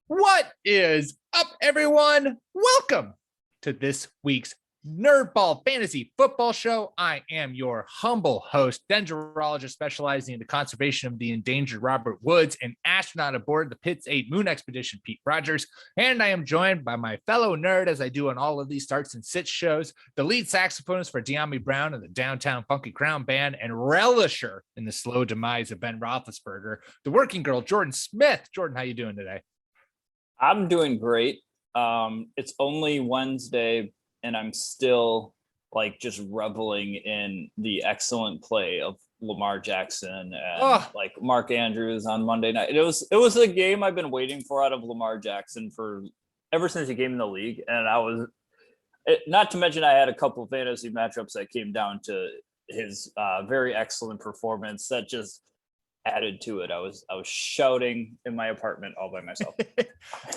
What is up, everyone? Welcome to this week's NerdBall Fantasy Football Show. I am your humble host, dendrologist specializing in the conservation of the endangered Robert Woods, and astronaut aboard the Pitts 8 Moon Expedition, Pete Rogers. And I am joined by my fellow nerd, as I do on all of these starts and sits shows, the lead saxophonist for De'Ami Brown and the Downtown Funky Crown Band, and relisher in the slow demise of Ben Roethlisberger, the working girl, Jordan Smith. Jordan, how you doing today? I'm doing great. It's only Wednesday, and I'm still just reveling in the excellent play of Lamar Jackson and Mark Andrews on Monday night. It was a game I've been waiting for out of Lamar Jackson for ever since he came in the league, and not to mention I had a couple of fantasy matchups that came down to his very excellent performance that just added to it. I was shouting in my apartment all by myself.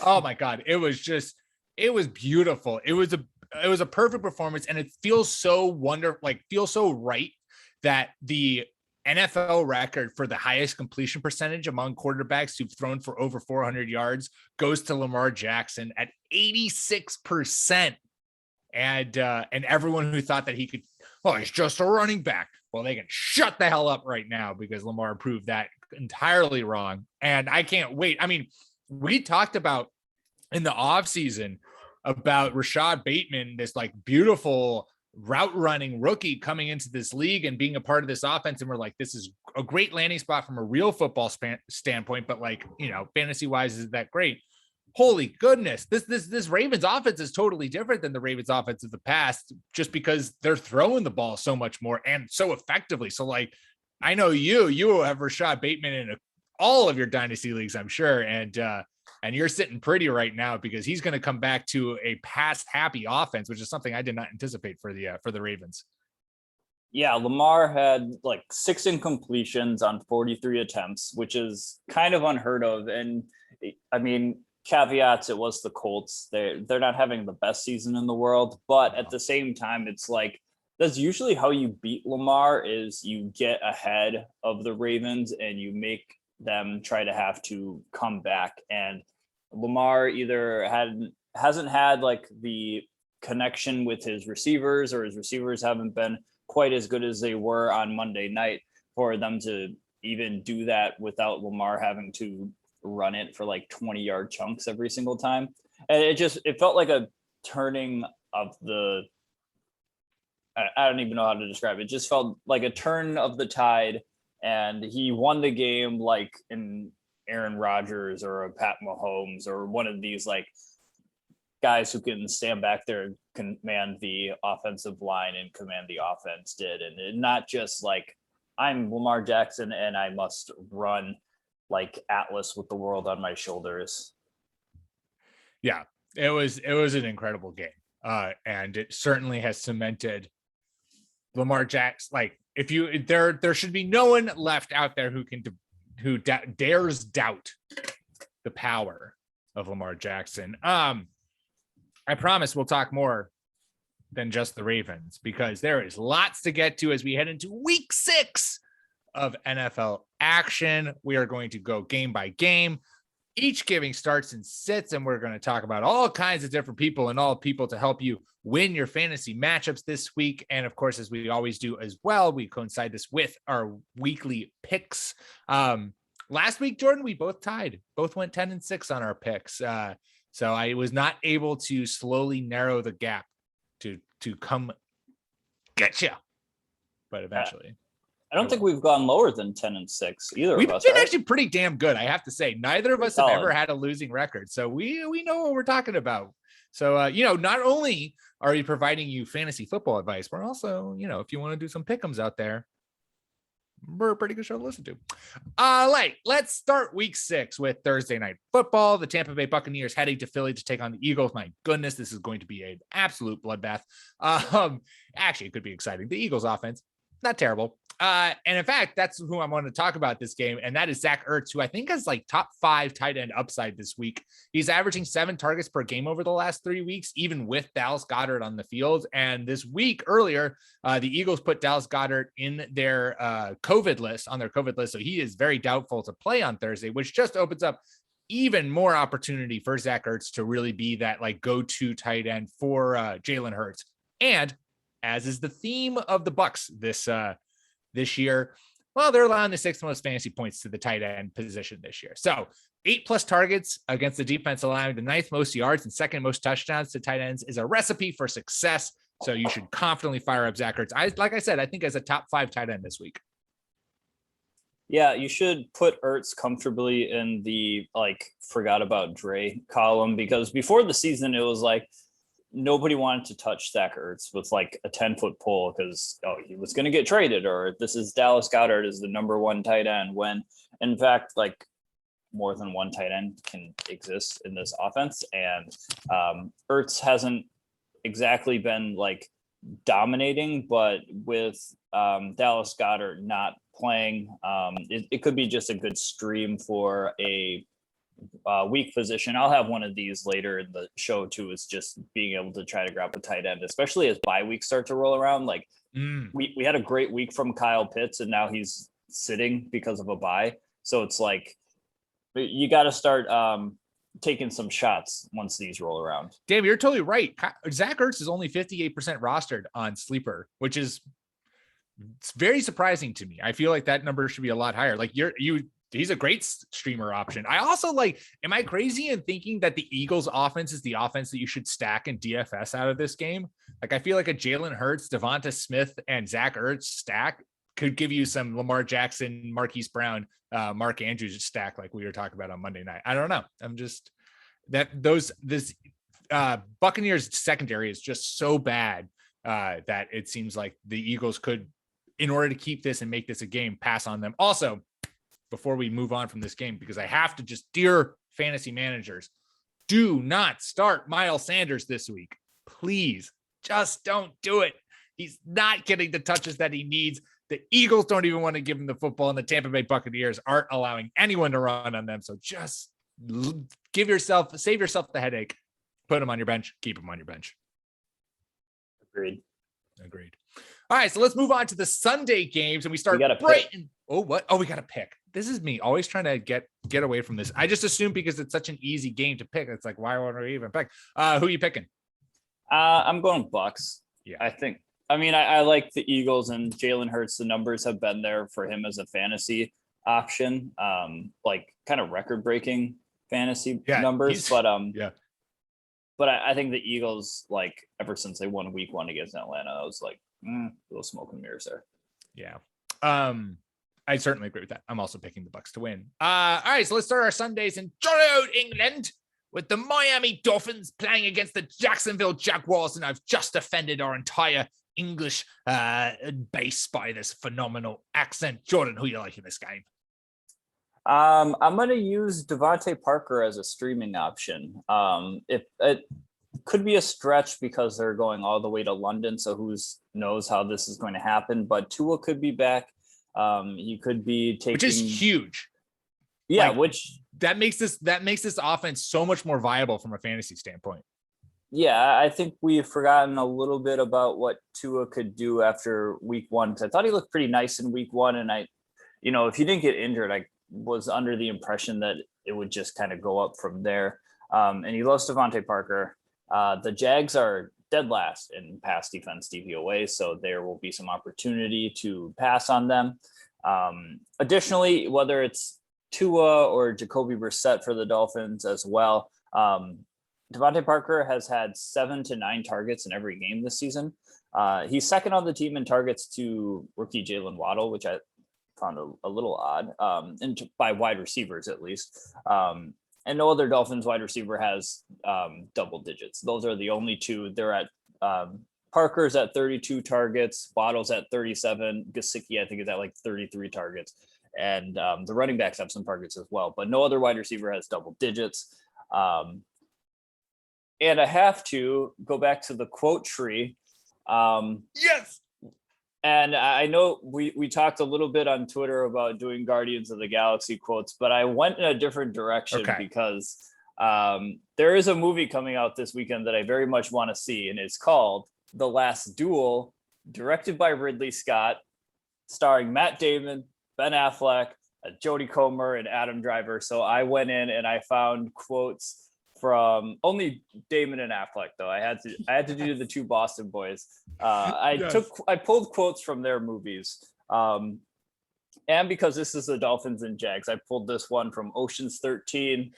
Oh my God. It was beautiful. It was a perfect performance, and it feels so wonderful, feels so right that the NFL record for the highest completion percentage among quarterbacks who've thrown for over 400 yards goes to Lamar Jackson at 86%. And everyone who thought that he could, he's just a running back. Well, they can shut the hell up right now, because Lamar proved that entirely wrong. And I can't wait. I mean, we talked about in the offseason about Rashad Bateman, this beautiful route running rookie coming into this league and being a part of this offense. And we're like, this is a great landing spot from a real football standpoint, but fantasy wise, is that great? Holy goodness, this Ravens offense is totally different than the Ravens offense of the past, just because they're throwing the ball so much more and so effectively. So I know you have Rashad Bateman in all of your dynasty leagues, I'm sure. And you're sitting pretty right now, because he's going to come back to a pass happy offense, which is something I did not anticipate for the Ravens. Yeah, Lamar had 6 incompletions on 43 attempts, which is kind of unheard of. And I mean, caveats, it was the Colts. They're not having the best season in the world, but at the same time, it's that's usually how you beat Lamar, is you get ahead of the Ravens and you make them try to have to come back. And Lamar either hasn't had the connection with his receivers, or his receivers haven't been quite as good as they were on Monday night for them to even do that without Lamar having to run it for 20-yard chunks every single time. And it felt like a turning of the, I don't even know how to describe it. It just felt like a turn of the tide, and he won the game like in Aaron Rodgers or a Pat Mahomes or one of these guys who can stand back there and command the offensive line and command the offense did. And not just I'm Lamar Jackson and I must run like Atlas with the world on my shoulders. Yeah, it was an incredible game. And it certainly has cemented Lamar Jackson. There should be no one left out there who dares doubt the power of Lamar Jackson. I promise we'll talk more than just the Ravens, because there is lots to get to as we head into week 6 of NFL action. We are going to go game by game, each giving starts and sits, and we're going to talk about all kinds of different people and all people to help you win your fantasy matchups this week. And of course, as we always do as well, we coincide this with our weekly picks. Last week, Jordan, we both went 10-6 on our picks. So I was not able to slowly narrow the gap to come get you, but eventually. I don't think we've gone lower than 10-6 either. We've of us, been right? actually pretty damn good, I have to say. Neither of us have ever had a losing record, so we know what we're talking about. So not only are we providing you fantasy football advice, we're also, if you want to do some pick'ems out there, we're a pretty good show to listen to. Let's start week 6 with Thursday night football. The Tampa Bay Buccaneers heading to Philly to take on the Eagles. My goodness, this is going to be an absolute bloodbath. Actually, it could be exciting. The Eagles offense, not terrible. And in fact, that's who I want to talk about this game. And that is Zach Ertz, who I think has top 5 tight end upside this week. He's averaging 7 targets per game over the last 3 weeks, even with Dallas Goddard on the field. And this week earlier, the Eagles put Dallas Goddard in their COVID list. So he is very doubtful to play on Thursday, which just opens up even more opportunity for Zach Ertz to really be that like go-to tight end for Jalen Hurts. And as is the theme of the Bucs this year, well, they're allowing the 6th most fantasy points to the tight end position this year. So 8+ targets against the defense, allowing the 9th most yards and 2nd most touchdowns to tight ends is a recipe for success. So you should confidently fire up Zach Ertz. Like I said, I think as a top 5 tight end this week. Yeah, you should put Ertz comfortably in the forgot about Dre column, because before the season it was like nobody wanted to touch Zach Ertz with like a 10-foot pole because he was going to get traded, or this is Dallas Goddard is the number 1 tight end, when in fact like more than one tight end can exist in this offense. And Ertz hasn't exactly been like dominating, but with Dallas Goddard not playing, it could be just a good stream for a weak position. I'll have one of these later in the show too, is just being able to try to grab a tight end, especially as bye weeks start to roll around. Like we had a great week from Kyle Pitts and now he's sitting because of a bye. So it's like, you got to start taking some shots once these roll around. Dave, you're totally right. Zach Ertz is only 58% rostered on Sleeper, which is it's very surprising to me. I feel like that number should be a lot higher. Like he's a great streamer option. I also am I crazy in thinking that the Eagles offense is the offense that you should stack in DFS out of this game? Like, I feel like a Jalen Hurts, Devonta Smith, and Zach Ertz stack could give you some Lamar Jackson, Marquise Brown, Mark Andrews stack like we were talking about on Monday night. I don't know. I'm just this Buccaneers secondary is just so bad that it seems like the Eagles could, in order to keep this and make this a game, pass on them. Also, before we move on from this game, because I have to just, dear fantasy managers, do not start Miles Sanders this week. Please, just don't do it. He's not getting the touches that he needs. The Eagles don't even want to give him the football, and the Tampa Bay Buccaneers aren't allowing anyone to run on them. So just save yourself the headache. Put him on your bench. Keep him on your bench. Agreed. All right, so let's move on to the Sunday games, and we start Brighton. Oh, what? Oh, we got to pick. This is me always trying to get away from this. I just assume because it's such an easy game to pick. It's like, why would we even pick? Who are you picking? I'm going Bucks. Yeah, I like the Eagles, and Jalen Hurts. The numbers have been there for him as a fantasy option, kind of record-breaking fantasy numbers. But I think the Eagles, ever since they won Week 1 against Atlanta, I was like, a little smoke and mirrors there. Yeah, I certainly agree with that. I'm also picking the Bucks to win. All right, so let's start our Sundays in Toronto, England, with the Miami Dolphins playing against the Jacksonville Jaguars, and I've just offended our entire English base by this phenomenal accent. Jordan, who you like in this game? I'm going to use Devonte Parker as a streaming option. It could be a stretch because they're going all the way to London, so who knows how this is going to happen. But Tua could be back. He could be taking, which is huge. Yeah, that makes this offense so much more viable from a fantasy standpoint. Yeah, I think we've forgotten a little bit about what Tua could do after Week 1. Because I thought he looked pretty nice in Week 1, and if he didn't get injured, I was under the impression that it would just kind of go up from there. And he loves Devontae Parker. The Jags are dead last in pass defense DVOA, so there will be some opportunity to pass on them. Additionally, whether it's Tua or Jacoby Brissett for the Dolphins as well, Devontae Parker has had 7 to 9 targets in every game this season. He's second on the team in targets to rookie Jalen Waddle, which I found a little odd, and by wide receivers at least. And no other Dolphins wide receiver has double digits. Those are the only two. They're at Parker's at 32 targets, Waddle's at 37, Gesicki I think is at 33 targets, and the running backs have some targets as well. But no other wide receiver has double digits. And I have to go back to the quote tree. Yes. And I know we talked a little bit on Twitter about doing Guardians of the Galaxy quotes, but I went in a different direction because there is a movie coming out this weekend that I very much want to see, and it's called The Last Duel, directed by Ridley Scott, starring Matt Damon, Ben Affleck, Jody Comer and Adam Driver. So I went in and I found quotes from only Damon and Affleck, though. I had to do the two Boston boys. I pulled quotes from their movies. And because this is the Dolphins and Jags, I pulled this one from Ocean's 13,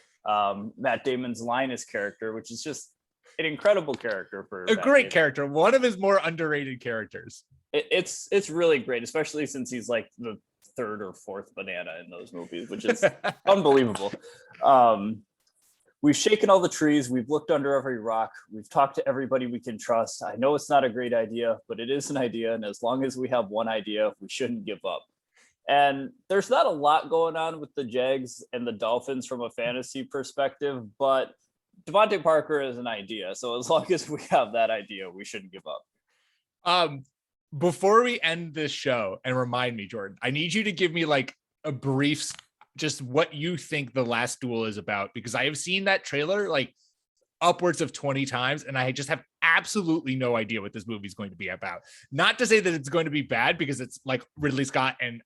Matt Damon's Linus character, which is just an incredible character for a great character. One of his more underrated characters. It's really great, especially since he's like the third or fourth banana in those movies, which is unbelievable. We've shaken all the trees. We've looked under every rock. We've talked to everybody we can trust. I know it's not a great idea, but it is an idea. And as long as we have one idea, we shouldn't give up. And there's not a lot going on with the Jags and the Dolphins from a fantasy perspective, but Devonte Parker is an idea. So as long as we have that idea, we shouldn't give up. Before we end this show, and remind me, Jordan, I need you to give me like a brief, just what you think The Last Duel is about, because I have seen that trailer like upwards of 20 times, and I just have absolutely no idea what this movie is going to be about. Not to say that it's going to be bad, because it's like Ridley Scott and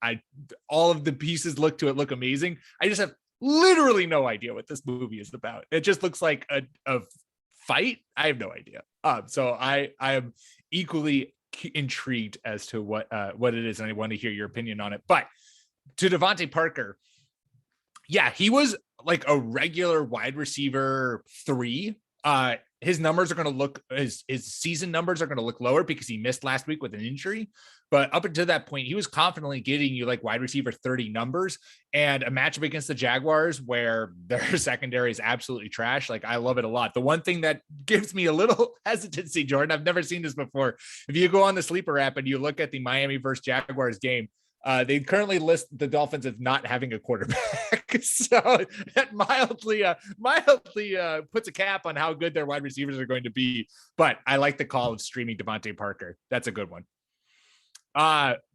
all of the pieces look amazing. I just have literally no idea what this movie is about. It just looks like a fight. I have no idea. So I am equally intrigued as to what it is, and I want to hear your opinion on it. But to Devonte Parker, yeah, he was like a regular wide receiver 3. His numbers are going to look, his season numbers are going to look lower because he missed last week with an injury. But up until that point, he was confidently getting you like wide receiver 30 numbers, and a matchup against the Jaguars where their secondary is absolutely trash. Like, I love it a lot. The one thing that gives me a little hesitancy, Jordan, I've never seen this before. If you go on the Sleeper app and you look at the Miami versus Jaguars game, they currently list the Dolphins as not having a quarterback. So that mildly puts a cap on how good their wide receivers are going to be. But I like the call of streaming Devontae Parker. That's a good one.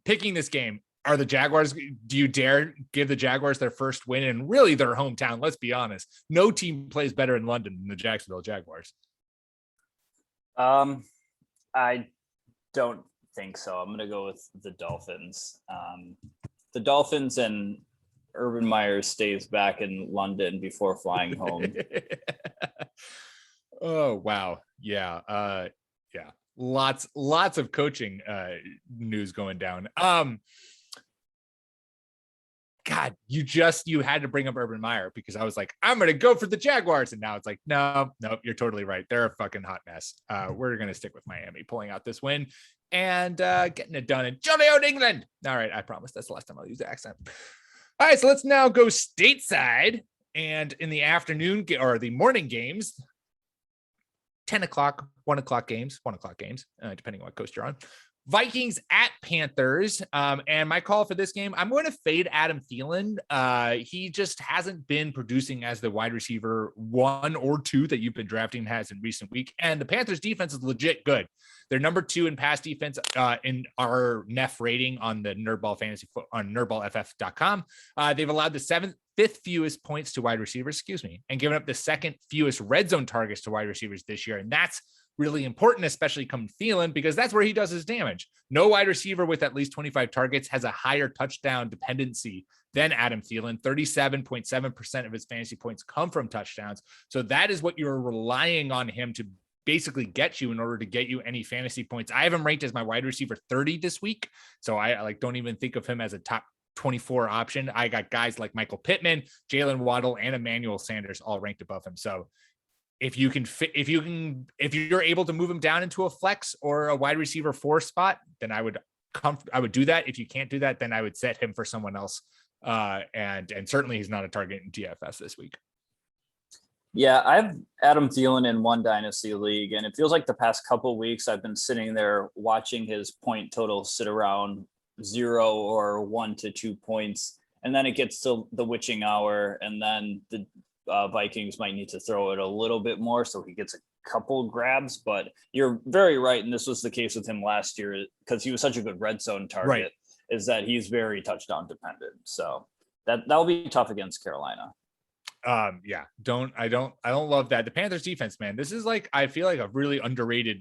Picking this game, are the Jaguars, do you dare give the Jaguars their first win in really their hometown? Let's be honest. No team plays better in London than the Jacksonville Jaguars. I don't think so. I'm going to go with the Dolphins. The Dolphins, and Urban Meyer stays back in London before flying home. Oh, wow. Yeah. Yeah. Lots of coaching news going down. God, you had to bring up Urban Meyer, because I was like, I'm going to go for the Jaguars. And now it's like, no, you're totally right. They're a fucking hot mess. We're going to stick with Miami pulling out this win and getting it done in jolly old England. All right. I promise that's the last time I'll use the accent. All right. So let's now go stateside, and in the afternoon or the morning games, 10 o'clock, 1 o'clock games, depending on what coast you're on. Vikings at Panthers. And my call for this game, I'm going to fade Adam Thielen. He just hasn't been producing as the wide receiver 1 or 2 that you've been drafting has in recent week. And the Panthers defense is legit good. They're number 2 in pass defense in our NEF rating on the NerdBall fantasy on nerdballff.com. They've allowed the 5th fewest points to wide receivers, and given up the 2nd fewest red zone targets to wide receivers this year. And that's really important, especially come Thielen, because that's where he does his damage. No wide receiver with at least 25 targets has a higher touchdown dependency than Adam Thielen. 37.7% of his fantasy points come from touchdowns. So that is what you're relying on him to basically get you in order to get you any fantasy points. I have him ranked as my wide receiver 30 this week. So I don't even think of him as a top 24 option. I got guys like Michael Pittman, Jalen Waddle, and Emmanuel Sanders all ranked above him. So if you're able to move him down into a flex or a wide receiver 4 spot, then I would do that. If you can't do that, then I would set him for someone else. And certainly he's not a target in DFS this week. Yeah, I have Adam Thielen in one dynasty league, and it feels like the past couple of weeks I've been sitting there watching his point total sit around 0 or 1 to 2 points, and then it gets to the witching hour, and then the Vikings might need to throw it a little bit more so he gets a couple grabs. But you're very right, and this was the case with him last year because he was such a good red zone target, right, is that he's very touchdown dependent. So that'll be tough against Carolina. Yeah, I don't love that. The Panthers defense, man, this is like, I feel like a really underrated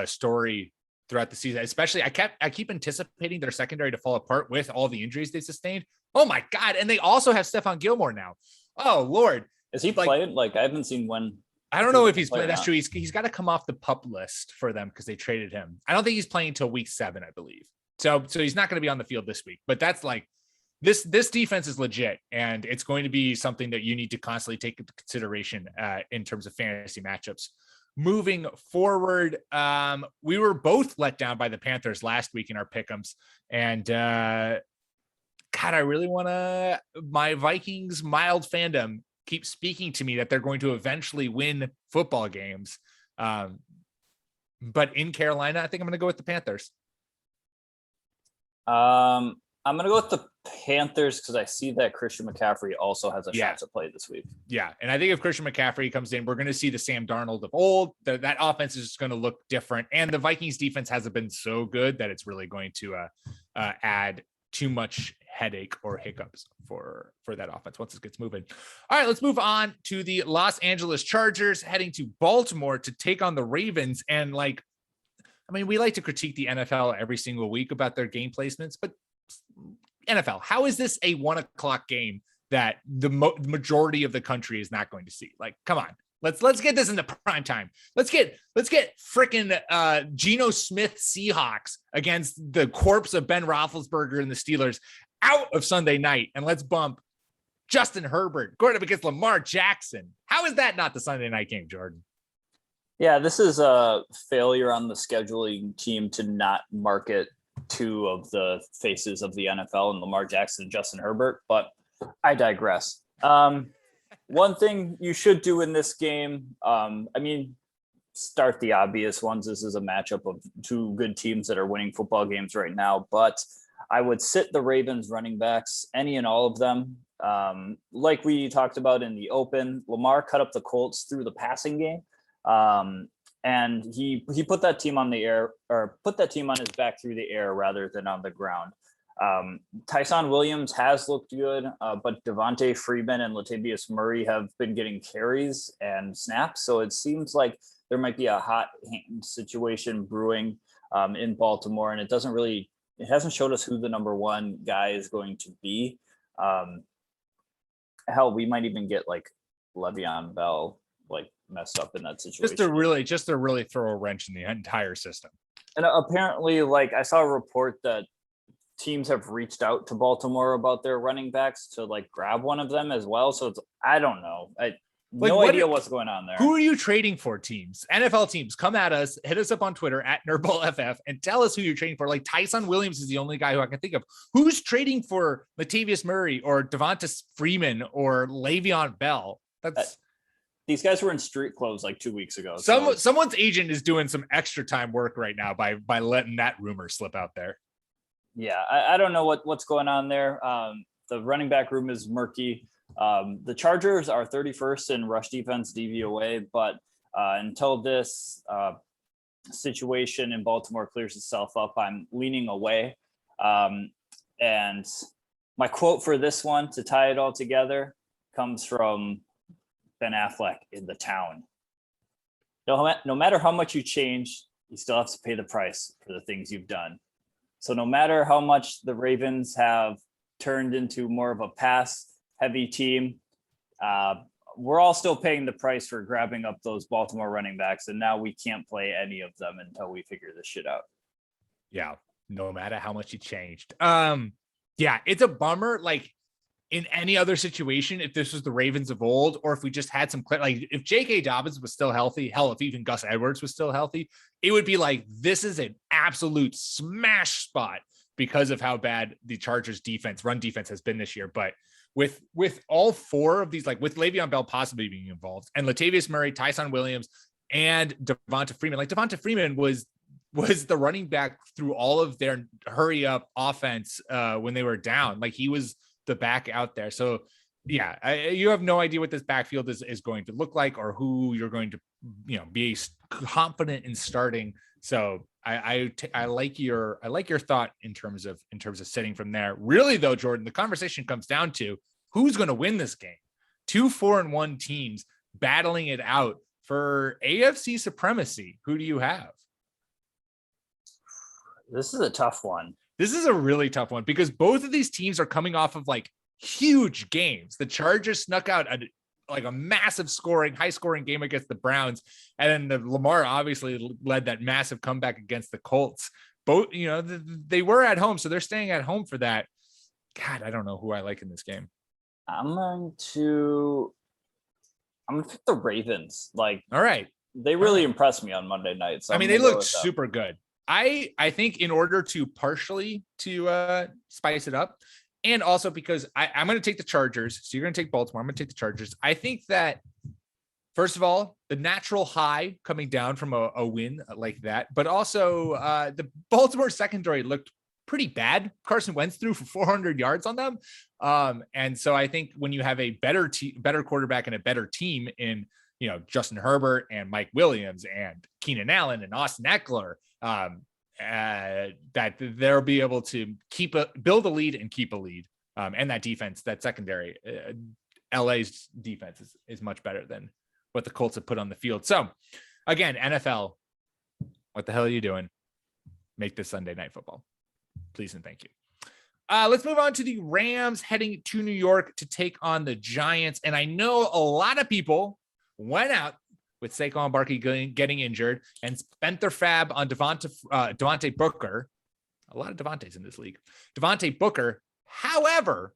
story throughout the season. Especially, I keep anticipating their secondary to fall apart with all the injuries they sustained. Oh my God. And they also have Stefan Gilmore now. Oh Lord. Is he playing? Like, I haven't seen when. I don't know if he's playing. That's true. He's got to come off the PUP list for them because they traded him. I don't think he's playing until week 7, I believe. So he's not going to be on the field this week, but that's like this defense is legit, and it's going to be something that you need to constantly take into consideration in terms of fantasy matchups. Moving forward, we were both let down by the Panthers last week in our pick'ems, and God, I really want to. My Vikings mild fandom keeps speaking to me that they're going to eventually win football games, but in Carolina, I think I'm going to go with the Panthers. I'm going to go with the Panthers because I see that Christian McCaffrey also has a shot to play this week. Yeah, and I think if Christian McCaffrey comes in, we're going to see the Sam Darnold of old. That offense is just going to look different, and the Vikings defense hasn't been so good that it's really going to add too much headache or hiccups for that offense once it gets moving. All right, let's move on to the Los Angeles Chargers heading to Baltimore to take on the Ravens. And we like to critique the NFL every single week about their game placements, but NFL, how is this a 1:00 game that the majority of the country is not going to see? Like, come on. Let's get this into prime time. Let's get freaking Geno Smith Seahawks against the corpse of Ben Roethlisberger and the Steelers out of Sunday night, and let's bump Justin Herbert going up against Lamar Jackson. How is that not the Sunday night game, Jordan? Yeah, this is a failure on the scheduling team to not market two of the faces of the NFL and Lamar Jackson and Justin Herbert, but I digress. One thing you should do in this game, start the obvious ones. This is a matchup of two good teams that are winning football games right now, but I would sit the Ravens running backs, any and all of them. Like we talked about in the open, Lamar cut up the Colts through the passing game. And he put that team on the air, or put that team on his back through the air rather than on the ground. Tyson Williams has looked good, but Devontae Freeman and Latavius Murray have been getting carries and snaps. So it seems like there might be a hot hand situation brewing in Baltimore, and it hasn't showed us who the number one guy is going to be. Hell, we might even get like Le'Veon Bell messed up in that situation. Just to really throw a wrench in the entire system. And apparently, I saw a report that teams have reached out to Baltimore about their running backs to grab one of them as well. So I don't know. No idea what's going on there. Who are you trading for, teams? NFL teams, come at us, hit us up on Twitter at NerdBallFF and tell us who you're trading for. Tyson Williams is the only guy who I can think of. Who's trading for Latavius Murray or Devonta Freeman or Le'Veon Bell? These guys were in street clothes 2 weeks ago. Someone's agent is doing some extra time work right now by letting that rumor slip out there. Yeah, I don't know what's going on there. The running back room is murky. The Chargers are 31st in rush defense DVOA, but until this situation in Baltimore clears itself up, I'm leaning away. And my quote for this one to tie it all together comes from Ben Affleck in The Town. No matter how much you change, you still have to pay the price for the things you've done. So no matter how much the Ravens have turned into more of a pass-heavy team, we're all still paying the price for grabbing up those Baltimore running backs, and now we can't play any of them until we figure this shit out. Yeah, no matter how much you changed. Yeah, it's a bummer. In any other situation, if this was the Ravens of old, or if we just had some if J.K. Dobbins was still healthy, hell, if even Gus Edwards was still healthy, it would be this is an absolute smash spot because of how bad the Chargers run defense has been this year. But with all four of these, with Le'Veon Bell possibly being involved and Latavius Murray, Tyson Williams, and Devonta Freeman, Devonta Freeman was the running back through all of their hurry up offense when they were down. He was the back out there. So yeah, you have no idea what this backfield is going to look like or who you're going to, be confident in starting. So I like your thought in terms of sitting from there. Really though, Jordan, the conversation comes down to who's going to win this game. 2 4-1 teams battling it out for AFC supremacy. Who do you have? This is a tough one. This is a really tough one because both of these teams are coming off of like huge games. The Chargers snuck out a massive high scoring game against the Browns. And then the Lamar obviously led that massive comeback against the Colts. Both, they were at home, so they're staying at home for that. God, I don't know who I like in this game. I'm going to pick the Ravens. Like, all right. They really impressed me on Monday night. So they looked super good. I think in order to partially spice it up, and also because I'm going to take the Chargers. So you're going to take Baltimore. I'm going to take the Chargers. I think that, first of all, the natural high coming down from a win like that, but also the Baltimore secondary looked pretty bad. Carson Wentz threw for 400 yards on them. And so I think when you have a better quarterback and a better team in, Justin Herbert and Mike Williams and Keenan Allen and Austin Eckler, that they'll be able to build a lead and keep a lead. And that defense, that secondary, LA's defense is much better than what the Colts have put on the field. So again, NFL, what the hell are you doing? Make this Sunday Night Football, please and thank you. Let's move on to the Rams heading to New York to take on the Giants. And I know a lot of people went out with Saquon Barkley getting injured and spent their fab on Devontae Booker. A lot of Devontaes in this league. Devontae Booker. However,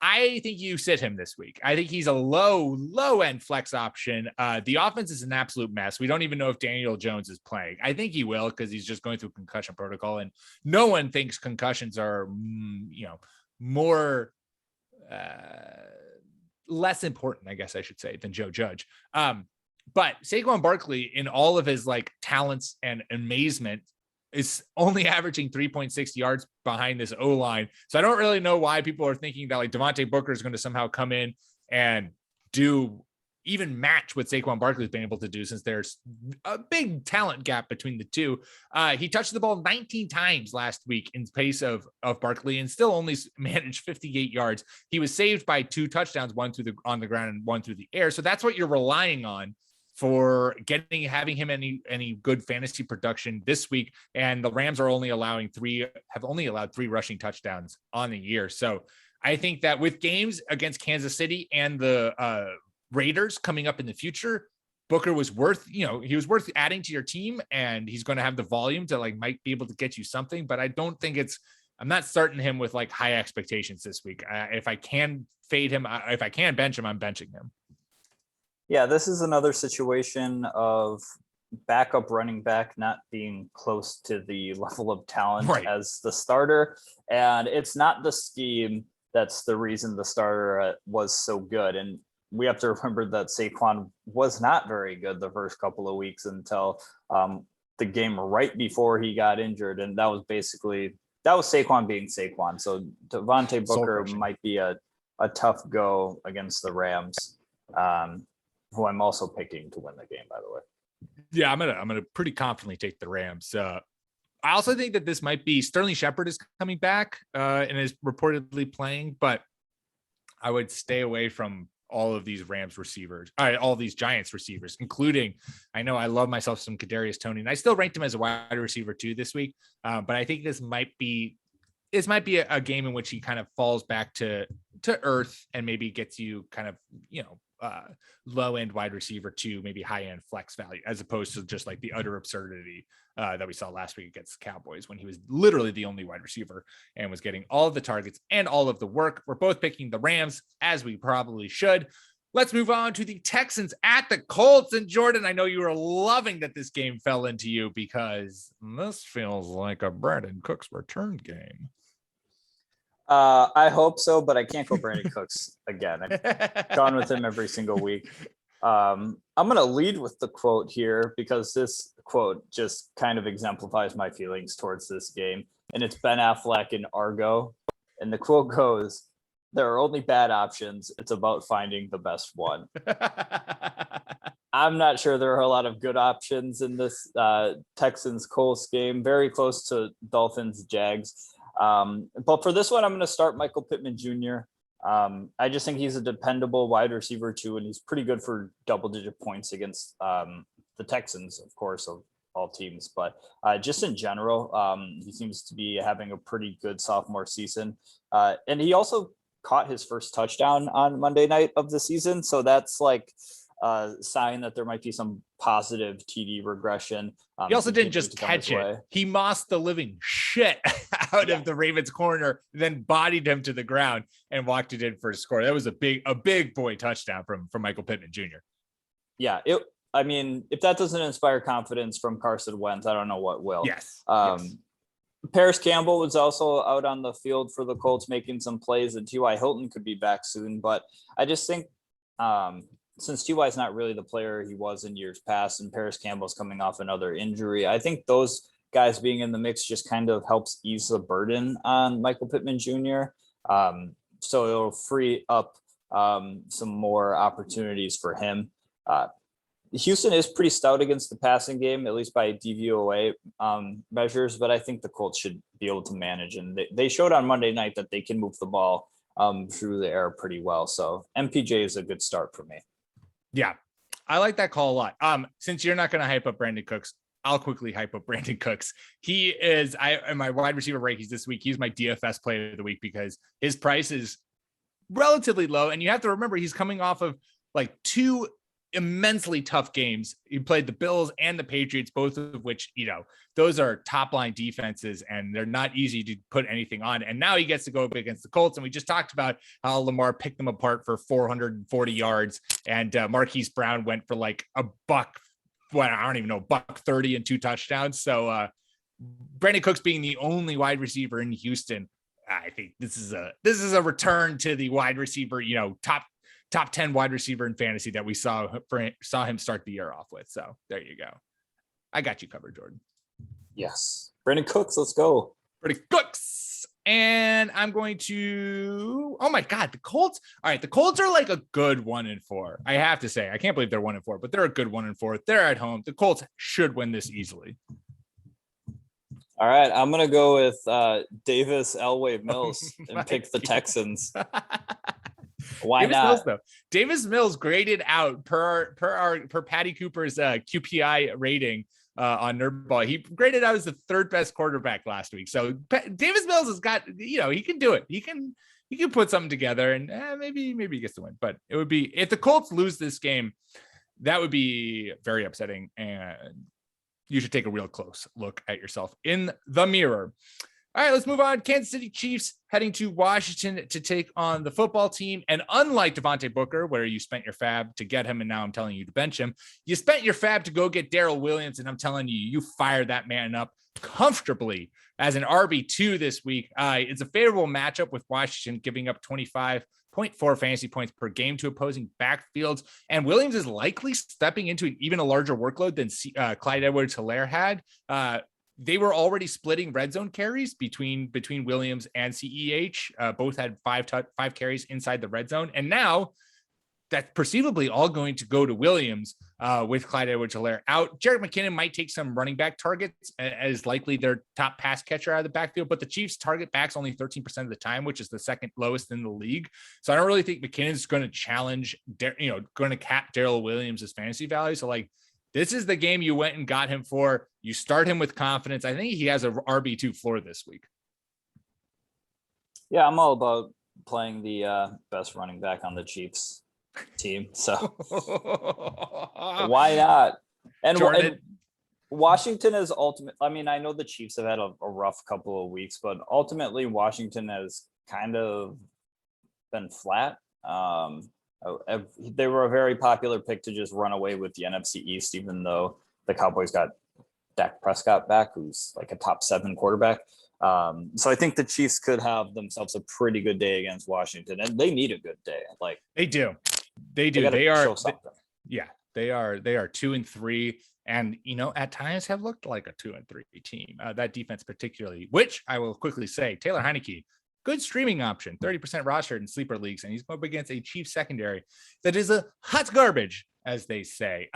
I think you sit him this week. I think he's a low end flex option. The offense is an absolute mess. We don't even know if Daniel Jones is playing. I think he will because he's just going through concussion protocol, and no one thinks concussions are, more less important, I guess I should say, than Joe Judge. But Saquon Barkley, in all of his talents and amazement, is only averaging 3.6 yards behind this O-line. So I don't really know why people are thinking that Devontae Booker is going to somehow come in and even match what Saquon Barkley has been able to do, since there's a big talent gap between the two. He touched the ball 19 times last week in pace of Barkley and still only managed 58 yards. He was saved by 2 touchdowns, one on the ground and one through the air. So that's what you're relying on for having him any good fantasy production this week. And the Rams have only allowed 3 rushing touchdowns on the year. So I think that with games against Kansas City and the Raiders coming up in the future, Booker was worth adding to your team, and he's going to have the volume to might be able to get you something, but I don't think I'm not starting him with high expectations this week. If I can fade him, if I can bench him, I'm benching him. Yeah, this is another situation of backup running back not being close to the level of talent as the starter. And it's not the scheme that's the reason the starter was so good. And we have to remember that Saquon was not very good the first couple of weeks until the game right before he got injured. And that was Saquon being Saquon. So Devontae Booker might be a tough go against the Rams, who I'm also picking to win the game, by the way. Yeah, I'm gonna pretty confidently take the Rams. I also think that this might be Sterling Shepard is coming back and is reportedly playing, but I would stay away from all of these Rams receivers, all these Giants receivers, including, I know I love myself some Kadarius Toney, and I still ranked him as a wide receiver too this week. But I think this might be a game in which he kind of falls back to earth and maybe gets you kind of, low end wide receiver to maybe high end flex value, as opposed to just the utter absurdity that we saw last week against the Cowboys, when he was literally the only wide receiver and was getting all of the targets and all of the work. We're both picking the Rams, as we probably should. Let's move on to the Texans at the Colts. And Jordan, I know you were loving that this game fell into you, because this feels like a Brandon Cooks return game. I hope so, but I can't go Brandon Cooks again. I've gone with him every single week. I'm going to lead with the quote here, because this quote just kind of exemplifies my feelings towards this game. And it's Ben Affleck in Argo. And the quote goes, "There are only bad options. It's about finding the best one." I'm not sure there are a lot of good options in this Texans-Colts game. Very close to Dolphins-Jags. But for this one, I'm going to start Michael Pittman Jr. I just think he's a dependable wide receiver too, and he's pretty good for double-digit points against the Texans, of course, of all teams, but just in general, he seems to be having a pretty good sophomore season. And he also caught his first touchdown on Monday night of the season. So that's like a sign that there might be some positive TD regression. He also didn't just catch it. He mossed the living shit out of the Ravens corner, then bodied him to the ground and walked it in for a score. That was a big boy touchdown from Michael Pittman Jr. Yeah. I mean, if that doesn't inspire confidence from Carson Wentz, I don't know what will. Yes. Paris Campbell was also out on the field for the Colts making some plays, and T.Y. Hilton could be back soon. But I just think since T.Y. is not really the player he was in years past, and Paris Campbell's coming off another injury, I think those guys being in the mix just kind of helps ease the burden on Michael Pittman Jr. So it'll free up some more opportunities for him. Houston is pretty stout against the passing game, at least by DVOA measures, but I think the Colts should be able to manage. And they showed on Monday night that they can move the ball through the air pretty well. So MPJ is a good start for me. Yeah, I like that call a lot. Since you're not going to hype up Brandon Cooks, I'll quickly hype up Brandon Cooks. He is in my wide receiver rankings this week. He's my DFS player of the week because his price is relatively low. And you have to remember he's coming off of like two immensely tough games. He played the Bills and the Patriots, both of which, those are top line defenses and they're not easy to put anything on. And now he gets to go up against the Colts. And we just talked about how Lamar picked them apart for 440 yards and Marquise Brown went for like a buck. Well, I don't even know, $130 and 2 touchdowns. So Brandon Cooks being the only wide receiver in Houston, I think this is a return to the wide receiver, top 10 wide receiver in fantasy that we saw him start the year off with. So there you go. I got you covered, Jordan. Yes. Brandon Cooks, let's go. Brandon Cooks. And I'm going to, oh my God, the Colts. All right. The Colts are like a good 1-4. I have to say, I can't believe they're 1-4, but they're a good 1-4. They're at home. The Colts should win this easily. All right. I'm going to go with Davis Elway Mills and pick the Texans. Why Davis not? Mills, though. Davis Mills graded out per Patty Cooper's QPI rating on NerdBall. He graded out as the third best quarterback last week. So Davis Mills has got, he can do it. He can put something together and maybe he gets the win. But it would be, if the Colts lose this game, that would be very upsetting. And you should take a real close look at yourself in the mirror. All right, let's move on. Kansas City Chiefs heading to Washington to take on the football team. And unlike Devontae Booker, where you spent your fab to get him and now I'm telling you to bench him, you spent your fab to go get Darrel Williams. And I'm telling you, you fire that man up comfortably as an RB2 this week. It's a favorable matchup with Washington giving up 25.4 fantasy points per game to opposing backfields. And Williams is likely stepping into even a larger workload than Clyde Edwards-Helaire had. They were already splitting red zone carries between Williams and CEH. Both had five carries inside the red zone. And now that's perceivably all going to go to Williams with Clyde Edwards-Helaire out. Jerick McKinnon might take some running back targets as likely their top pass catcher out of the backfield, but the Chiefs target backs only 13% of the time, which is the second lowest in the league. So I don't really think McKinnon's going to challenge, going to cap Darrel Williams' fantasy value. So this is the game you went and got him for. You start him with confidence. I think he has a RB2 floor this week. Yeah, I'm all about playing the best running back on the Chiefs team. So why not? And Washington is ultimate. I mean, I know the Chiefs have had a rough couple of weeks, but ultimately Washington has kind of been flat. They were a very popular pick to just run away with the NFC East, even though the Cowboys got Dak Prescott back, who's like a top 7 quarterback. So I think the Chiefs could have themselves a pretty good day against Washington, and they need a good day. They do. They are 2-3, and at times have looked like a 2-3 team. That defense, particularly, which I will quickly say, Taylor Heineke, good streaming option, 30% rostered in sleeper leagues, and he's up against a Chiefs secondary that is a hot garbage, as they say.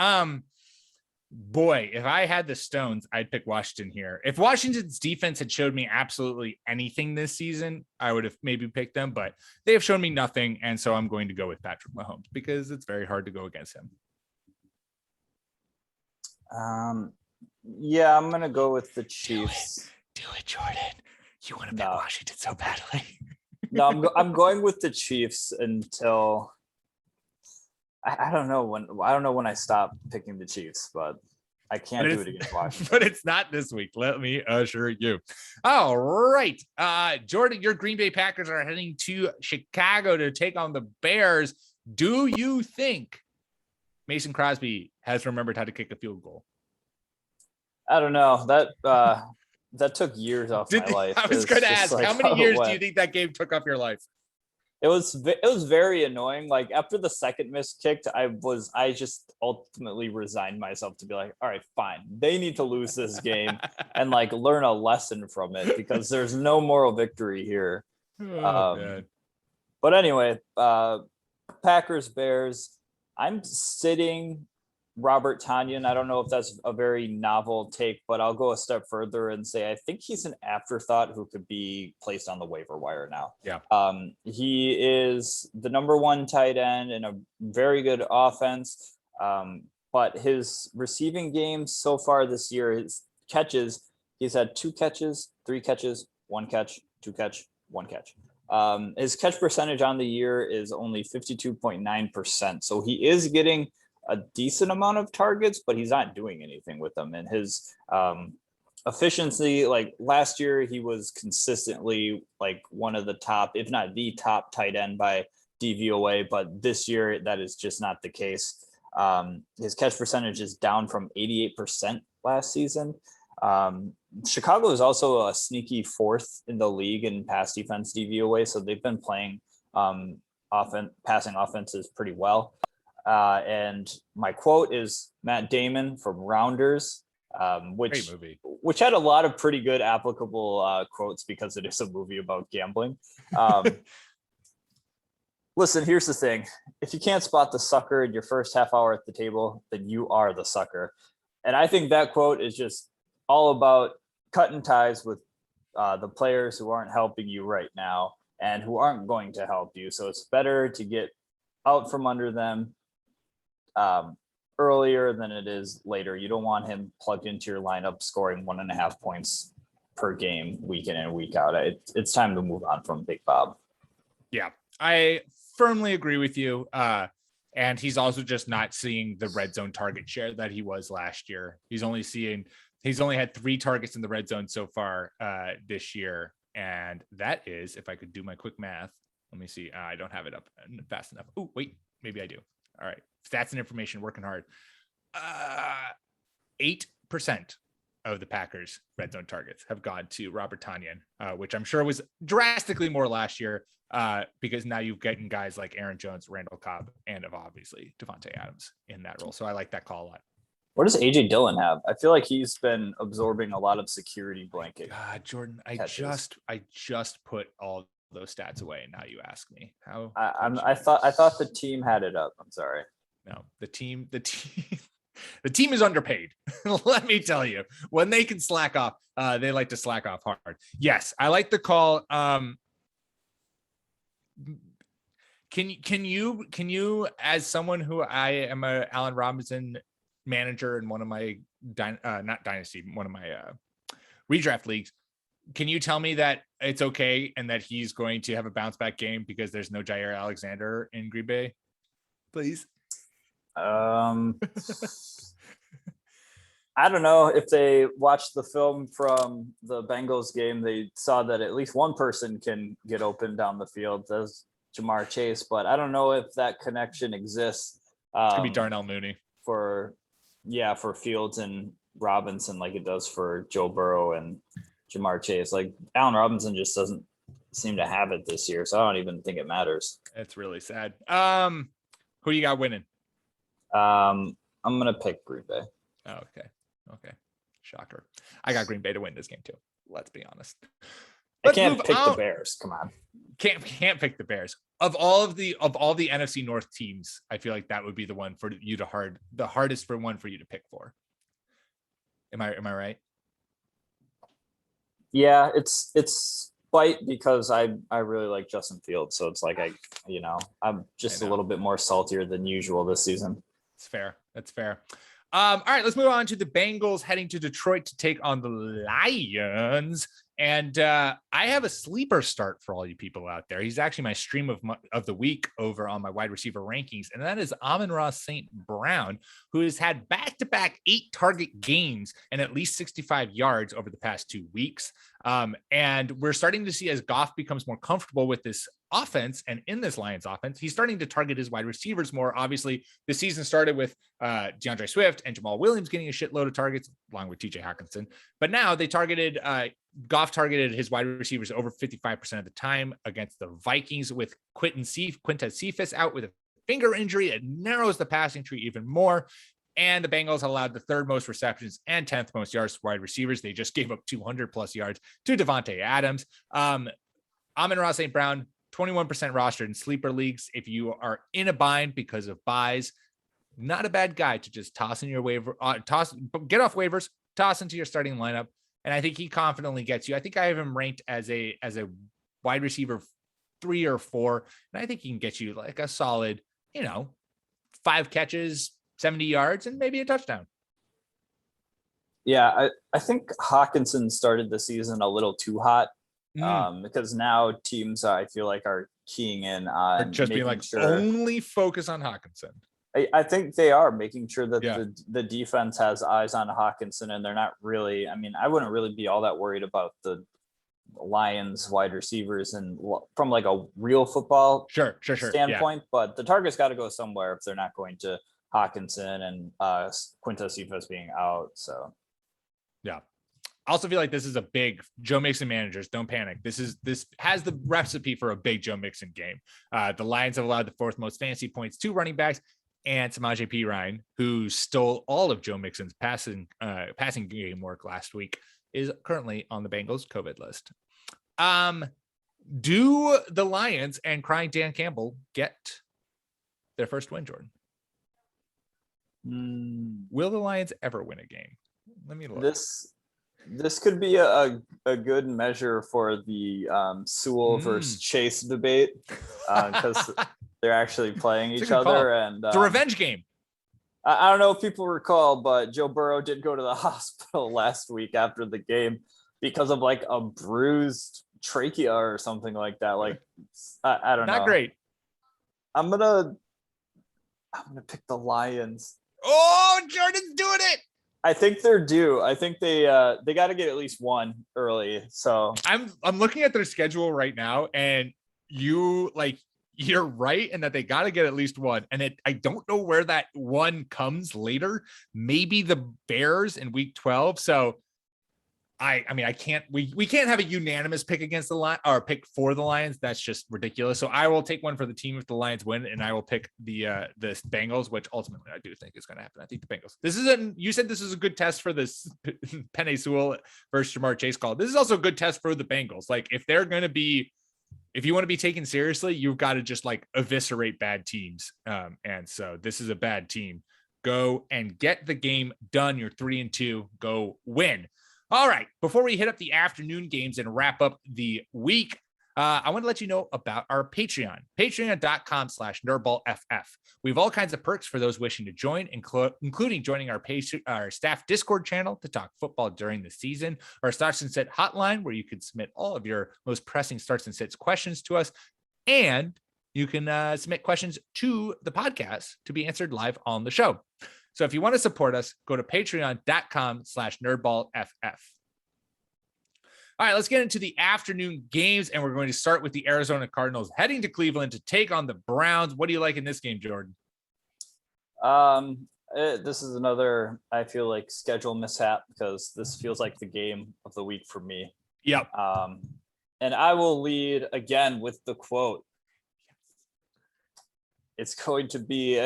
Boy, if I had the stones, I'd pick Washington here. If Washington's defense had showed me absolutely anything this season, I would have maybe picked them, but they have shown me nothing, and so I'm going to go with Patrick Mahomes because it's very hard to go against him. Yeah, I'm gonna go with the Chiefs. Do it, Jordan. You want to pick Washington so badly. No, I'm going with the Chiefs until I don't know when I stop picking the Chiefs, but I can't do it against Washington. But it's not this week, let me assure you. All right. Jordan, your Green Bay Packers are heading to Chicago to take on the Bears. Do you think Mason Crosby has remembered how to kick a field goal? I don't know. That took years off my life. I was going to ask, how many years do you think that game took off your life? It was very annoying. Like after the second miss kicked, I just ultimately resigned myself to be like, all right, fine. They need to lose this game and like learn a lesson from it because there's no moral victory here. But anyway, Packers, Bears. I'm sitting Robert Tonyan. I don't know if that's a very novel take, but I'll go a step further and say I think he's an afterthought who could be placed on the waiver wire now. Yeah. He is the number one tight end in a very good offense. But his receiving games so far this year, his catches, he's had 2 catches, 3 catches, 1 catch, 2 catch, 1 catch. His catch percentage on the year is only 52.9%. So he is getting a decent amount of targets, but he's not doing anything with them. And his efficiency, like last year, he was consistently like one of the top, if not the top tight end by DVOA, but this year that is just not the case. His catch percentage is down from 88% last season. Chicago is also a sneaky 4th in the league in pass defense DVOA, so they've been playing passing offenses pretty well. And my quote is Matt Damon from Rounders, which had a lot of pretty good applicable quotes because it is a movie about gambling. Listen, here's the thing. If you can't spot the sucker in your first half hour at the table, then you are the sucker. And I think that quote is just all about cutting ties with the players who aren't helping you right now and who aren't going to help you. So it's better to get out from under them earlier than it is later. You don't want him plugged into your lineup scoring 1.5 points per game week in and week out. It's time to move on from Big Bob. Yeah, I firmly agree with you. And he's also just not seeing the red zone target share that he was last year. He's only had 3 targets in the red zone so far this year. And that is, if I could do my quick math, let me see. I don't have it up fast enough. Oh, wait, maybe I do. All right. Stats and information, working hard. 8% of the Packers red zone targets have gone to Robert Tonyan, which I'm sure was drastically more last year because now you've gotten guys like Aaron Jones, Randall Cobb, and obviously Devontae Adams in that role. So I like that call a lot. What does AJ Dillon have? I feel like he's been absorbing a lot of security blanket. Jordan, I just put all those stats away. And now you ask me how. I thought the team had it up. I'm sorry. No, the team is underpaid. Let me tell you, when they can slack off, they like to slack off hard. Yes, I like the call. Can you, as someone who I am a Allen Robinson manager in one of my one of my redraft leagues, can you tell me that it's okay and that he's going to have a bounce back game because there's no Jair Alexander in Green Bay, please? I don't know. If they watched the film from the Bengals game, they saw that at least one person can get open down the field. That's Jamar Chase, but I don't know if that connection exists. It's gonna be Darnell Mooney for Fields and Robinson, like it does for Joe Burrow and Jamar Chase. Like Allen Robinson just doesn't seem to have it this year, so I don't even think it matters. It's really sad. Who you got winning? I'm gonna pick Green Bay. Oh, okay. Shocker. I got Green Bay to win this game too. Let's be honest. I can't pick the Bears. Come on. Can't pick the Bears. Of all the NFC North teams, I feel like that would be the one for you the hardest one for you to pick for. Am I right? Yeah, it's fight because I really like Justin Fields, so it's like I'm just a little bit more saltier than usual this season. It's fair. That's fair. All right, let's move on to the Bengals heading to Detroit to take on the Lions. And I have a sleeper start for all you people out there. He's actually my stream of the week over on my wide receiver rankings, and that is Amon-Ra St. Brown, who has had back-to-back 8-target games and at least 65 yards over the past 2 weeks. And we're starting to see, as Goff becomes more comfortable with this offense and in this Lions offense, he's starting to target his wide receivers more. Obviously, the season started with Deandre Swift and Jamal Williams getting a shitload of targets along with TJ Hawkinson. But now they targeted Goff targeted his wide receivers over 55% of the time against the Vikings with Quintez Cephas out with a finger injury. It narrows the passing tree even more. And the Bengals allowed the 3rd most receptions and 10th most yards to wide receivers. They just gave up 200 plus yards to Devontae Adams. Amon-Ra St. Brown, 21% rostered in sleeper leagues. If you are in a bind because of buys, not a bad guy to just toss in your waiver, get off waivers, toss into your starting lineup. And I think he confidently gets you. I think I have him ranked as a wide receiver 3 or 4. And I think he can get you like a solid, 5 catches, 70 yards, and maybe a touchdown. Yeah, I think Hawkinson started the season a little too hot because now teams I feel like are keying in on just being like, only focus on Hawkinson. I think they are making sure that the defense has eyes on Hawkinson, and they're not really, I wouldn't really be all that worried about the Lions wide receivers and from like a real football standpoint, but the target's got to go somewhere if they're not going to Hawkinson and Quintez Cephas being out. So yeah. I also feel like this is a big Joe Mixon managers. Don't panic. This has the recipe for a big Joe Mixon game. The Lions have allowed the 4th most fantasy points to running backs, and Samaje Perine, who stole all of Joe Mixon's passing game work last week, is currently on the Bengals COVID list. Do the Lions and crying Dan Campbell get their first win, Jordan? Will the Lions ever win a game? Let me look. This could be a good measure for the Sewell versus Chase debate because they're actually playing each other, and it's a revenge game. I don't know if people recall, but Joe Burrow did go to the hospital last week after the game because of like a bruised trachea or something like that. Like I don't know. Not great. I'm gonna pick the Lions. Oh, Jordan's doing it. I think they're due. I think they got to get at least one early. So I'm looking at their schedule right now, and you're right in that they got to get at least one. And I don't know where that one comes later. Maybe the Bears in week 12. So I can't, we can't have a unanimous pick against the Lions or pick for the Lions. That's just ridiculous. So I will take one for the team if the Lions win, and I will pick the Bengals, which ultimately I do think is going to happen. I think the Bengals. You said this is a good test for this Penei Sewell versus Jamar Chase call. This is also a good test for the Bengals. Like if you want to be taken seriously, you've got to just like eviscerate bad teams. And so this is a bad team. Go and get the game done. You're 3-2. Go win. All right. Before we hit up the afternoon games and wrap up the week, I want to let you know about our Patreon, patreon.com/NerdBallFF. We have all kinds of perks for those wishing to join, including joining our staff Discord channel to talk football during the season, our Starts and Sit hotline, where you can submit all of your most pressing Starts and Sits questions to us. And you can submit questions to the podcast to be answered live on the show. So if you want to support us, go to patreon.com/NerdBallFF. All right, let's get into the afternoon games, and we're going to start with the Arizona Cardinals heading to Cleveland to take on the Browns. What do you like in this game, Jordan? This is another, I feel like, schedule mishap because this feels like the game of the week for me. Yep. And I will lead again with the quote. It's going to be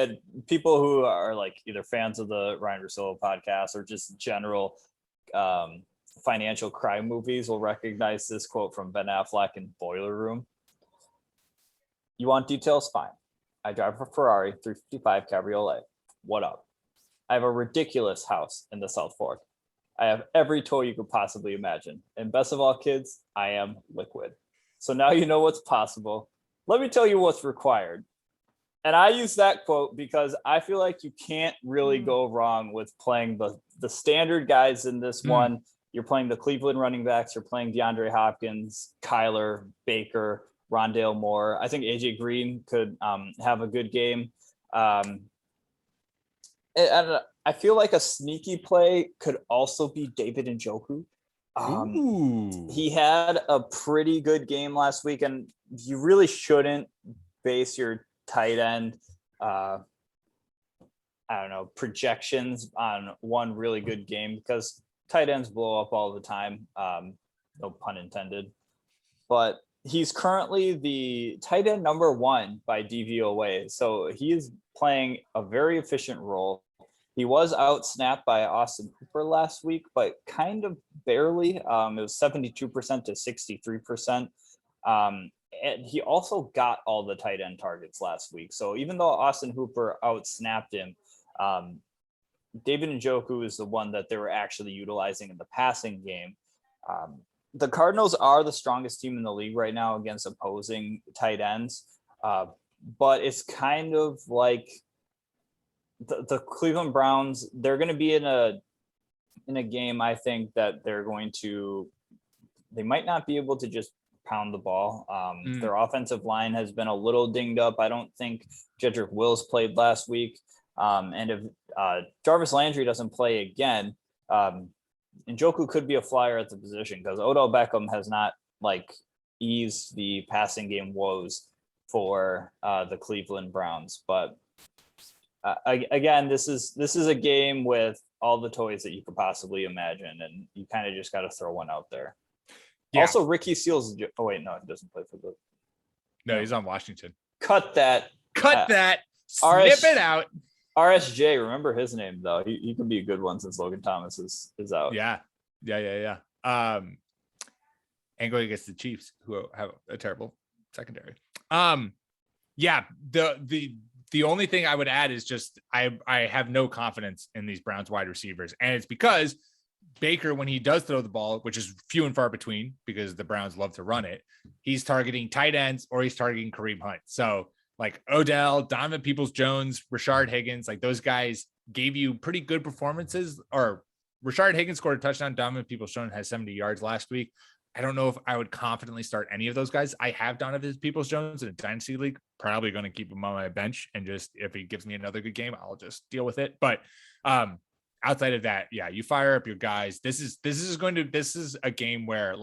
people who are like either fans of the Ryan Russillo podcast or just general financial crime movies will recognize this quote from Ben Affleck in Boiler Room. You want details? Fine. I drive a Ferrari 355 Cabriolet. What up? I have a ridiculous house in the South Fork. I have every toy you could possibly imagine. And best of all, kids, I am liquid. So now you know what's possible. Let me tell you what's required. And I use that quote because I feel like you can't really go wrong with playing the standard guys in this one. You're playing the Cleveland running backs. You're playing DeAndre Hopkins, Kyler, Baker, Rondale Moore. I think AJ Green could have a good game. And I feel like a sneaky play could also be David Njoku. He had a pretty good game last week, and you really shouldn't base your tight end projections on one really good game, because tight ends blow up all the time, no pun intended. But he's currently the tight end number 1 by DVOA, so he is playing a very efficient role. He was out snapped by Austin Hooper last week, but kind of barely. It was 72% to 63%. And he also got all the tight end targets last week. So even though Austin Hooper outsnapped him, David Njoku is the one that they were actually utilizing in the passing game. The Cardinals are the strongest team in the league right now against opposing tight ends. But it's kind of like the Cleveland Browns, they're going to be in a game, I think, that they might not be able to just pound the ball. Their offensive line has been a little dinged up. I don't think Jedrick Wills played last week. And if Jarvis Landry doesn't play again, Njoku could be a flyer at the position, because Odell Beckham has not eased the passing game woes for the Cleveland Browns. But again, this is a game with all the toys that you could possibly imagine, and you kind of just got to throw one out there. Yeah. Also, Ricky Seals. Oh wait, no, he doesn't play for the. No, he's on Washington. Cut that. Snip it out. RSJ. Remember his name though. He could be a good one since Logan Thomas is out. Yeah. And going against the Chiefs, who have a terrible secondary. Yeah. The only thing I would add is just I have no confidence in these Browns wide receivers, and it's because Baker, when he does throw the ball, which is few and far between because the Browns love to run it, he's targeting tight ends or he's targeting Kareem Hunt. So Odell, Donovan Peoples-Jones, Rashard Higgins, those guys gave you pretty good performances. Or Rashard Higgins scored a touchdown. Donovan Peoples-Jones has 70 yards last week. I don't know if I would confidently start any of those guys. I have Donovan Peoples-Jones in a dynasty league, probably going to keep him on my bench, and just if he gives me another good game, I'll just deal with it. But outside of that, yeah, you fire up your guys. This is a game where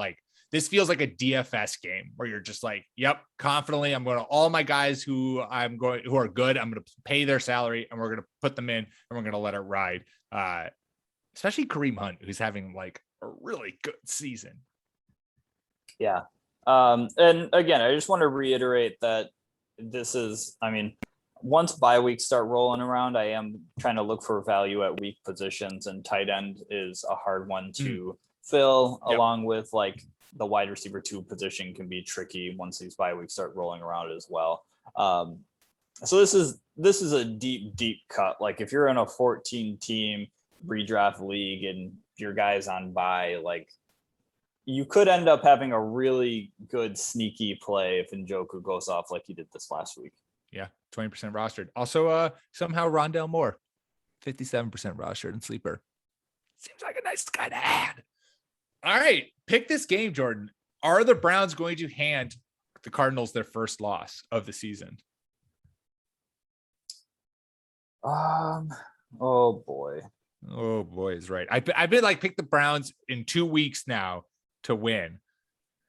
this feels like a DFS game where you're just yep, confidently, I'm going to all my guys who are good. I'm going to pay their salary and we're going to put them in and we're going to let it ride. Especially Kareem Hunt, who's having a really good season. Yeah. And again, I just want to reiterate that once bye weeks start rolling around, I am trying to look for value at weak positions, and tight end is a hard one to fill, along with the wide receiver 2 position can be tricky once these bye weeks start rolling around as well. So this is a deep cut. If you're in a 14 team redraft league and your guy's on bye, you could end up having a really good sneaky play if Njoku goes off like he did this last week. Yeah, 20% rostered. Also, somehow Rondale Moore, 57% rostered in sleeper. Seems like a nice guy to add. All right, pick this game, Jordan. Are the Browns going to hand the Cardinals their first loss of the season? Oh boy is right. I've been pick the Browns in 2 weeks now to win, and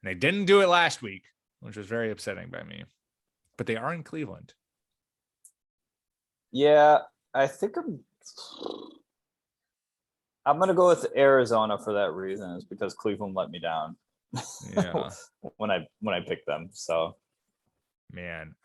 they didn't do it last week, which was very upsetting by me. But they are in Cleveland. Yeah, I think I'm going to go with Arizona for that reason, is because Cleveland let me down. Yeah. when I picked them. So, man,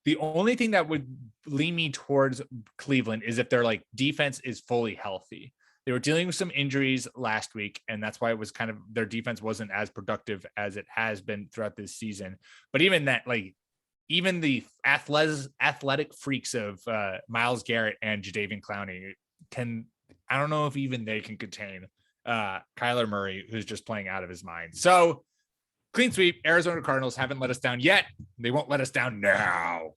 the only thing that would lean me towards Cleveland is if their defense is fully healthy. They were dealing with some injuries last week, and that's why it was kind of their defense wasn't as productive as it has been throughout this season. But even that, even the athletic freaks of Myles Garrett and Jadeveon Clowney I don't know if even they can contain Kyler Murray, who's just playing out of his mind. So Clean sweep. Arizona Cardinals haven't let us down yet. They won't let us down now.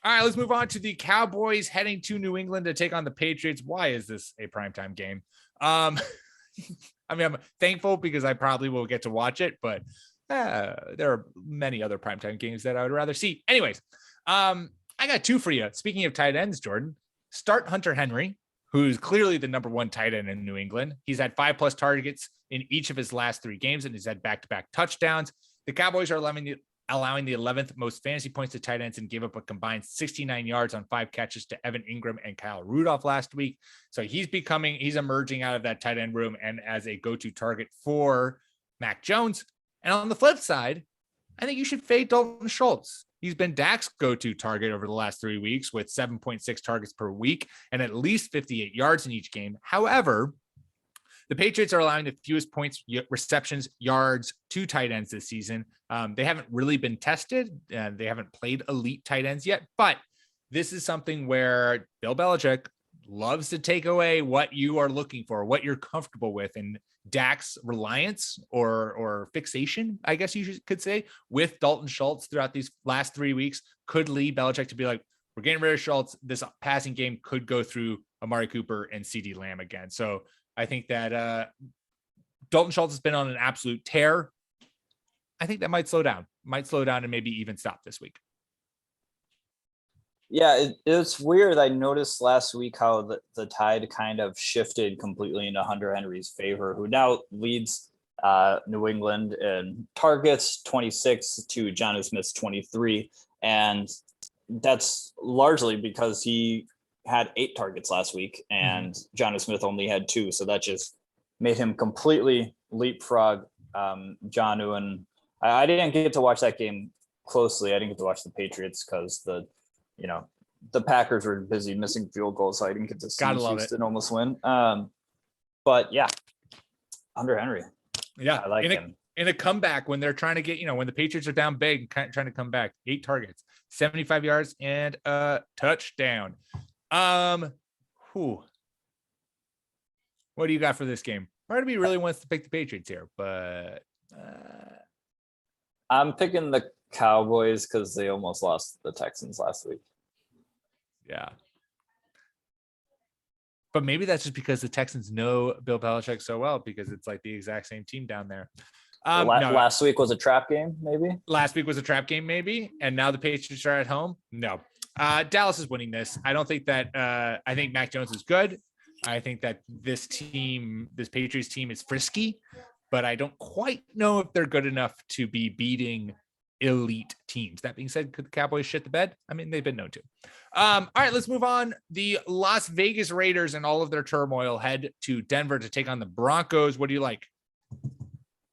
All right, let's move on to the Cowboys heading to New England to take on the Patriots. Why is this a primetime game? I mean, I'm thankful because I probably will get to watch it, but there are many other primetime games that I would rather see. Anyways, I got two for you. Speaking of tight ends, Jordan, start Hunter Henry, who's clearly the number one tight end in New England. He's had 5+ targets in each of his last 3 games, and he's had back-to-back touchdowns. The Cowboys are allowing the 11th most fantasy points to tight ends and gave up a combined 69 yards on 5 catches to Evan Ingram and Kyle Rudolph last week. So he's emerging out of that tight end room and as a go-to target for Mac Jones. And on the flip side, I think you should fade Dalton Schultz. He's been Dak's go-to target over the last 3 weeks with 7.6 targets per week and at least 58 yards in each game. However, the Patriots are allowing the fewest points, receptions, yards to tight ends this season. They haven't really been tested. They haven't played elite tight ends yet, but this is something where Bill Belichick loves to take away what you are looking for, what you're comfortable with. And Dak's reliance or fixation, I guess you could say, with Dalton Schultz throughout these last 3 weeks could lead Belichick to be like, we're getting rid of Schultz. This passing game could go through Amari Cooper and CeeDee Lamb again. So I think that Dalton Schultz has been on an absolute tear. I think that might slow down and maybe even stop this week. Yeah, it's weird. I noticed last week how the tide kind of shifted completely into Hunter Henry's favor, who now leads New England in targets, 26 to Jonnu Smith's 23. And that's largely because he had 8 targets last week and Jonnu Smith only had 2. So that just made him completely leapfrog Jonnu. And I didn't get to watch that game closely. I didn't get to watch the Patriots because the Packers were busy missing field goals. So I didn't get to see Houston almost win. But yeah, Hunter Henry. Yeah. I like him. In a comeback when they're trying to get, when the Patriots are down big, trying to come back, 8 targets, 75 yards and a touchdown. What do you got for this game? Part of me really wants to pick the Patriots here, but I'm picking the Cowboys because they almost lost the Texans last week. Yeah. But maybe that's just because the Texans know Bill Belichick so well because it's like the exact same team down there. No. Last week was a trap game, maybe? Last week was a trap game, maybe. And now the Patriots are at home? No. Dallas is winning this. I don't think that I think Mac Jones is good. I think that this Patriots team is frisky, but I don't quite know if they're good enough to be beating elite teams. That being said, could the Cowboys shit the bed? I mean, they've been known to. All right, let's move on. The Las Vegas Raiders and all of their turmoil head to Denver to take on the Broncos. What do you like?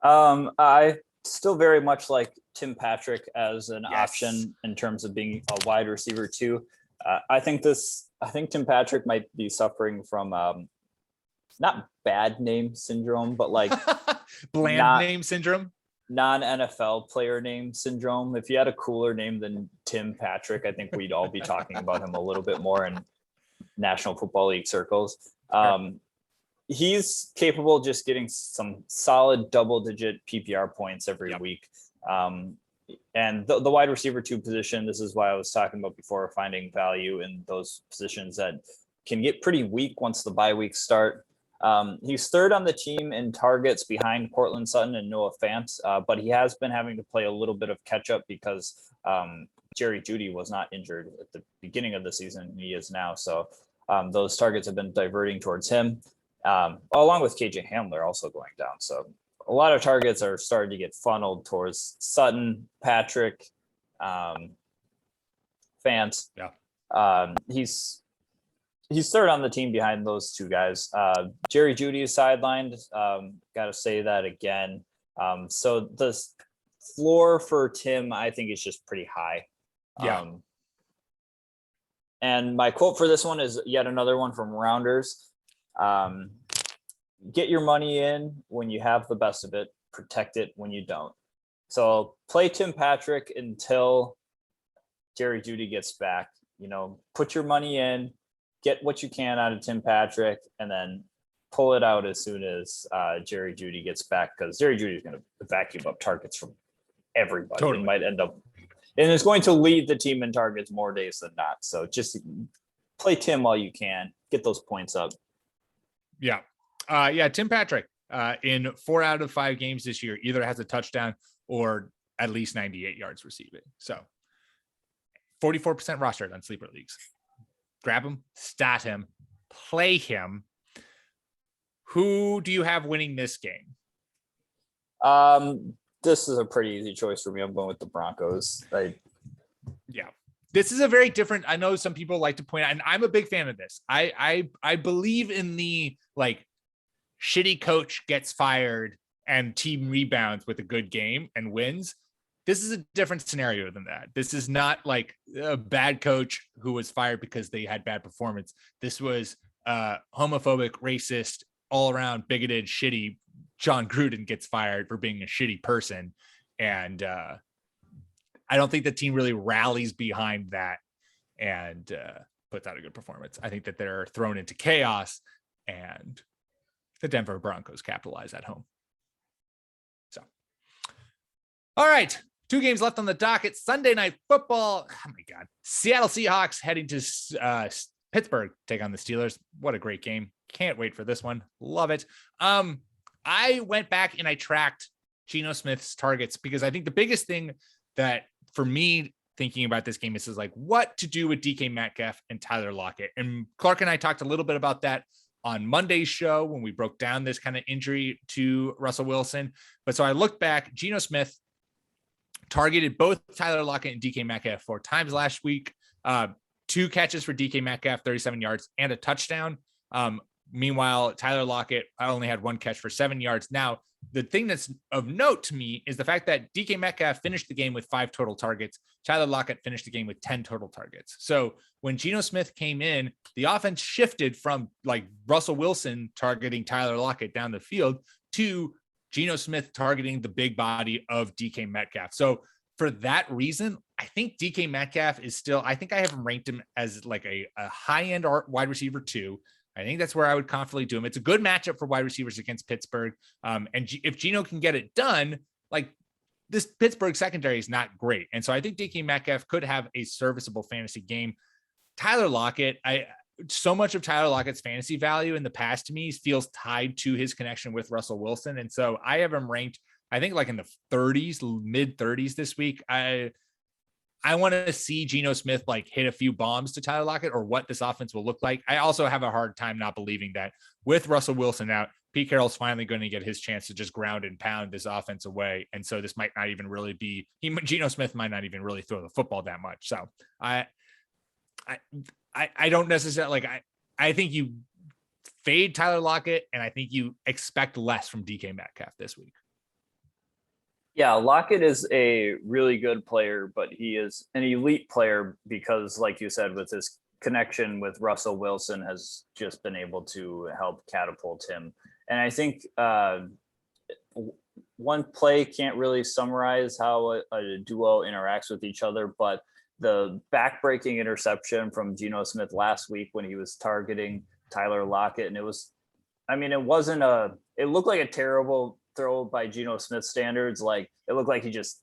I still very much like Tim Patrick as an option in terms of being a wide receiver too. I think Tim Patrick might be suffering from not bad name syndrome, but like name syndrome, non-NFL player name syndrome. If you had a cooler name than Tim Patrick, I think we'd all be talking about him a little bit more in National Football League circles. He's capable of just getting some solid double-digit PPR points every week. And the wide receiver 2 position, this is why I was talking about before, finding value in those positions that can get pretty weak once the bye weeks start. He's 3rd on the team in targets behind Cortland Sutton and Noah Fant, but he has been having to play a little bit of catch up because Jerry Judy was not injured at the beginning of the season, and he is now. So those targets have been diverting towards him, along with KJ Hamler also going down. So a lot of targets are starting to get funneled towards Sutton, Patrick, Fant. Yeah. He's 3rd on the team behind those 2 guys. Jerry Judy is sidelined. Got to say that again. So the floor for Tim, I think, is just pretty high. Yeah. And my quote for this one is yet another one from Rounders. Get your money in when you have the best of it. Protect it when you don't. So play Tim Patrick until Jerry Judy gets back. Put your money in. Get what you can out of Tim Patrick, and then pull it out as soon as Jerry Judy gets back, because Jerry Judy is going to vacuum up targets from everybody. Totally. It might end up, and it's going to lead the team in targets more days than not. So just play Tim while you can, get those points up. Yeah. Tim Patrick in 4 out of 5 games this year either has a touchdown or at least 98 yards receiving. So 44% rostered on sleeper leagues. Grab him, stat him, play him. Who do you have winning this game? This is a pretty easy choice for me. I'm going with the Broncos. Yeah. This is a very different. I know some people like to point out, and I'm a big fan of this. I believe in the like shitty coach gets fired and team rebounds with a good game and wins. This is a different scenario than that. This is not like a bad coach who was fired because they had bad performance. This was homophobic, racist, all around bigoted, shitty. John Gruden gets fired for being a shitty person. And I don't think the team really rallies behind that and puts out a good performance. I think that they're thrown into chaos and the Denver Broncos capitalize at home. So, all right. 2 games left on the docket. Sunday Night Football. Oh my God. Seattle Seahawks heading to Pittsburgh, take on the Steelers. What a great game. Can't wait for this one. Love it. I went back and I tracked Geno Smith's targets because I think the biggest thing that for me thinking about this game is like what to do with DK Metcalf and Tyler Lockett. And Clark and I talked a little bit about that on Monday's show when we broke down this kind of injury to Russell Wilson. But so I looked back, Geno Smith targeted both Tyler Lockett and DK Metcalf 4 times last week. 2 catches for DK Metcalf, 37 yards and a touchdown. Meanwhile, Tyler Lockett, I only had 1 catch for 7 yards. Now, the thing that's of note to me is the fact that DK Metcalf finished the game with 5 total targets. Tyler Lockett finished the game with 10 total targets. So when Geno Smith came in, the offense shifted from like Russell Wilson targeting Tyler Lockett down the field to Geno Smith targeting the big body of DK Metcalf. So for that reason, I think DK Metcalf is still, I think I have ranked him as like a high-end wide receiver 2. I think that's where I would confidently do him. It's a good matchup for wide receivers against Pittsburgh. And if Geno can get it done, like this Pittsburgh secondary is not great. And so I think DK Metcalf could have a serviceable fantasy game. Tyler Lockett, so much of Tyler Lockett's fantasy value in the past to me feels tied to his connection with Russell Wilson. And so I have him ranked, I think like in the 30s, mid 30s this week. I want to see Geno Smith like hit a few bombs to Tyler Lockett or what this offense will look like. I also have a hard time not believing that with Russell Wilson out, Pete Carroll's finally going to get his chance to just ground and pound this offense away. And so this might not even really be, Geno Smith might not even really throw the football that much. So I don't necessarily like, I think you fade Tyler Lockett and I think you expect less from DK Metcalf this week. Yeah, Lockett is a really good player, but he is an elite player because, like you said, with his connection with Russell Wilson has just been able to help catapult him. And I think one play can't really summarize how a duo interacts with each other, but the backbreaking interception from Geno Smith last week when he was targeting Tyler Lockett, and it looked like a terrible throw by Geno Smith standards. Like it looked like he just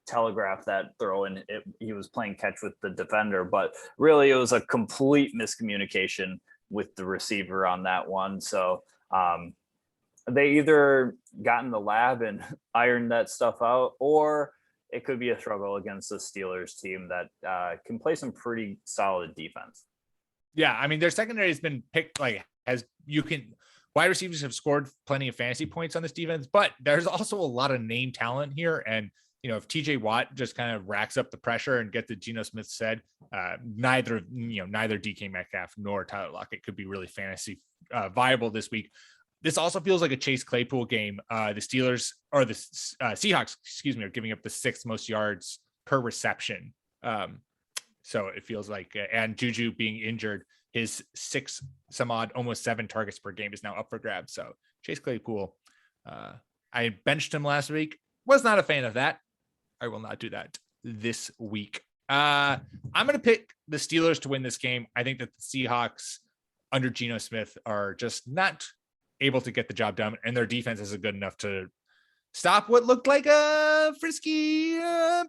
telegraphed that throw and he was playing catch with the defender, but really it was a complete miscommunication with the receiver on that one. So they either got in the lab and ironed that stuff out, or it could be a struggle against the Steelers team that can play some pretty solid defense. Yeah. I mean, their secondary has been picked wide receivers have scored plenty of fantasy points on this defense, but there's also a lot of name talent here. And, if TJ Watt just kind of racks up the pressure and get the Geno Smith said, neither DK Metcalf nor Tyler Lockett could be really fantasy viable this week. This also feels like a Chase Claypool game. The Steelers or the Seahawks, are giving up the 6th most yards per reception. So it feels like, and Juju being injured, his 6 some odd, almost 7 targets per game is now up for grabs. So Chase Claypool, I benched him last week. Was not a fan of that. I will not do that this week. I'm going to pick the Steelers to win this game. I think that the Seahawks under Geno Smith are just not able to get the job done, and their defense isn't good enough to stop what looked like a frisky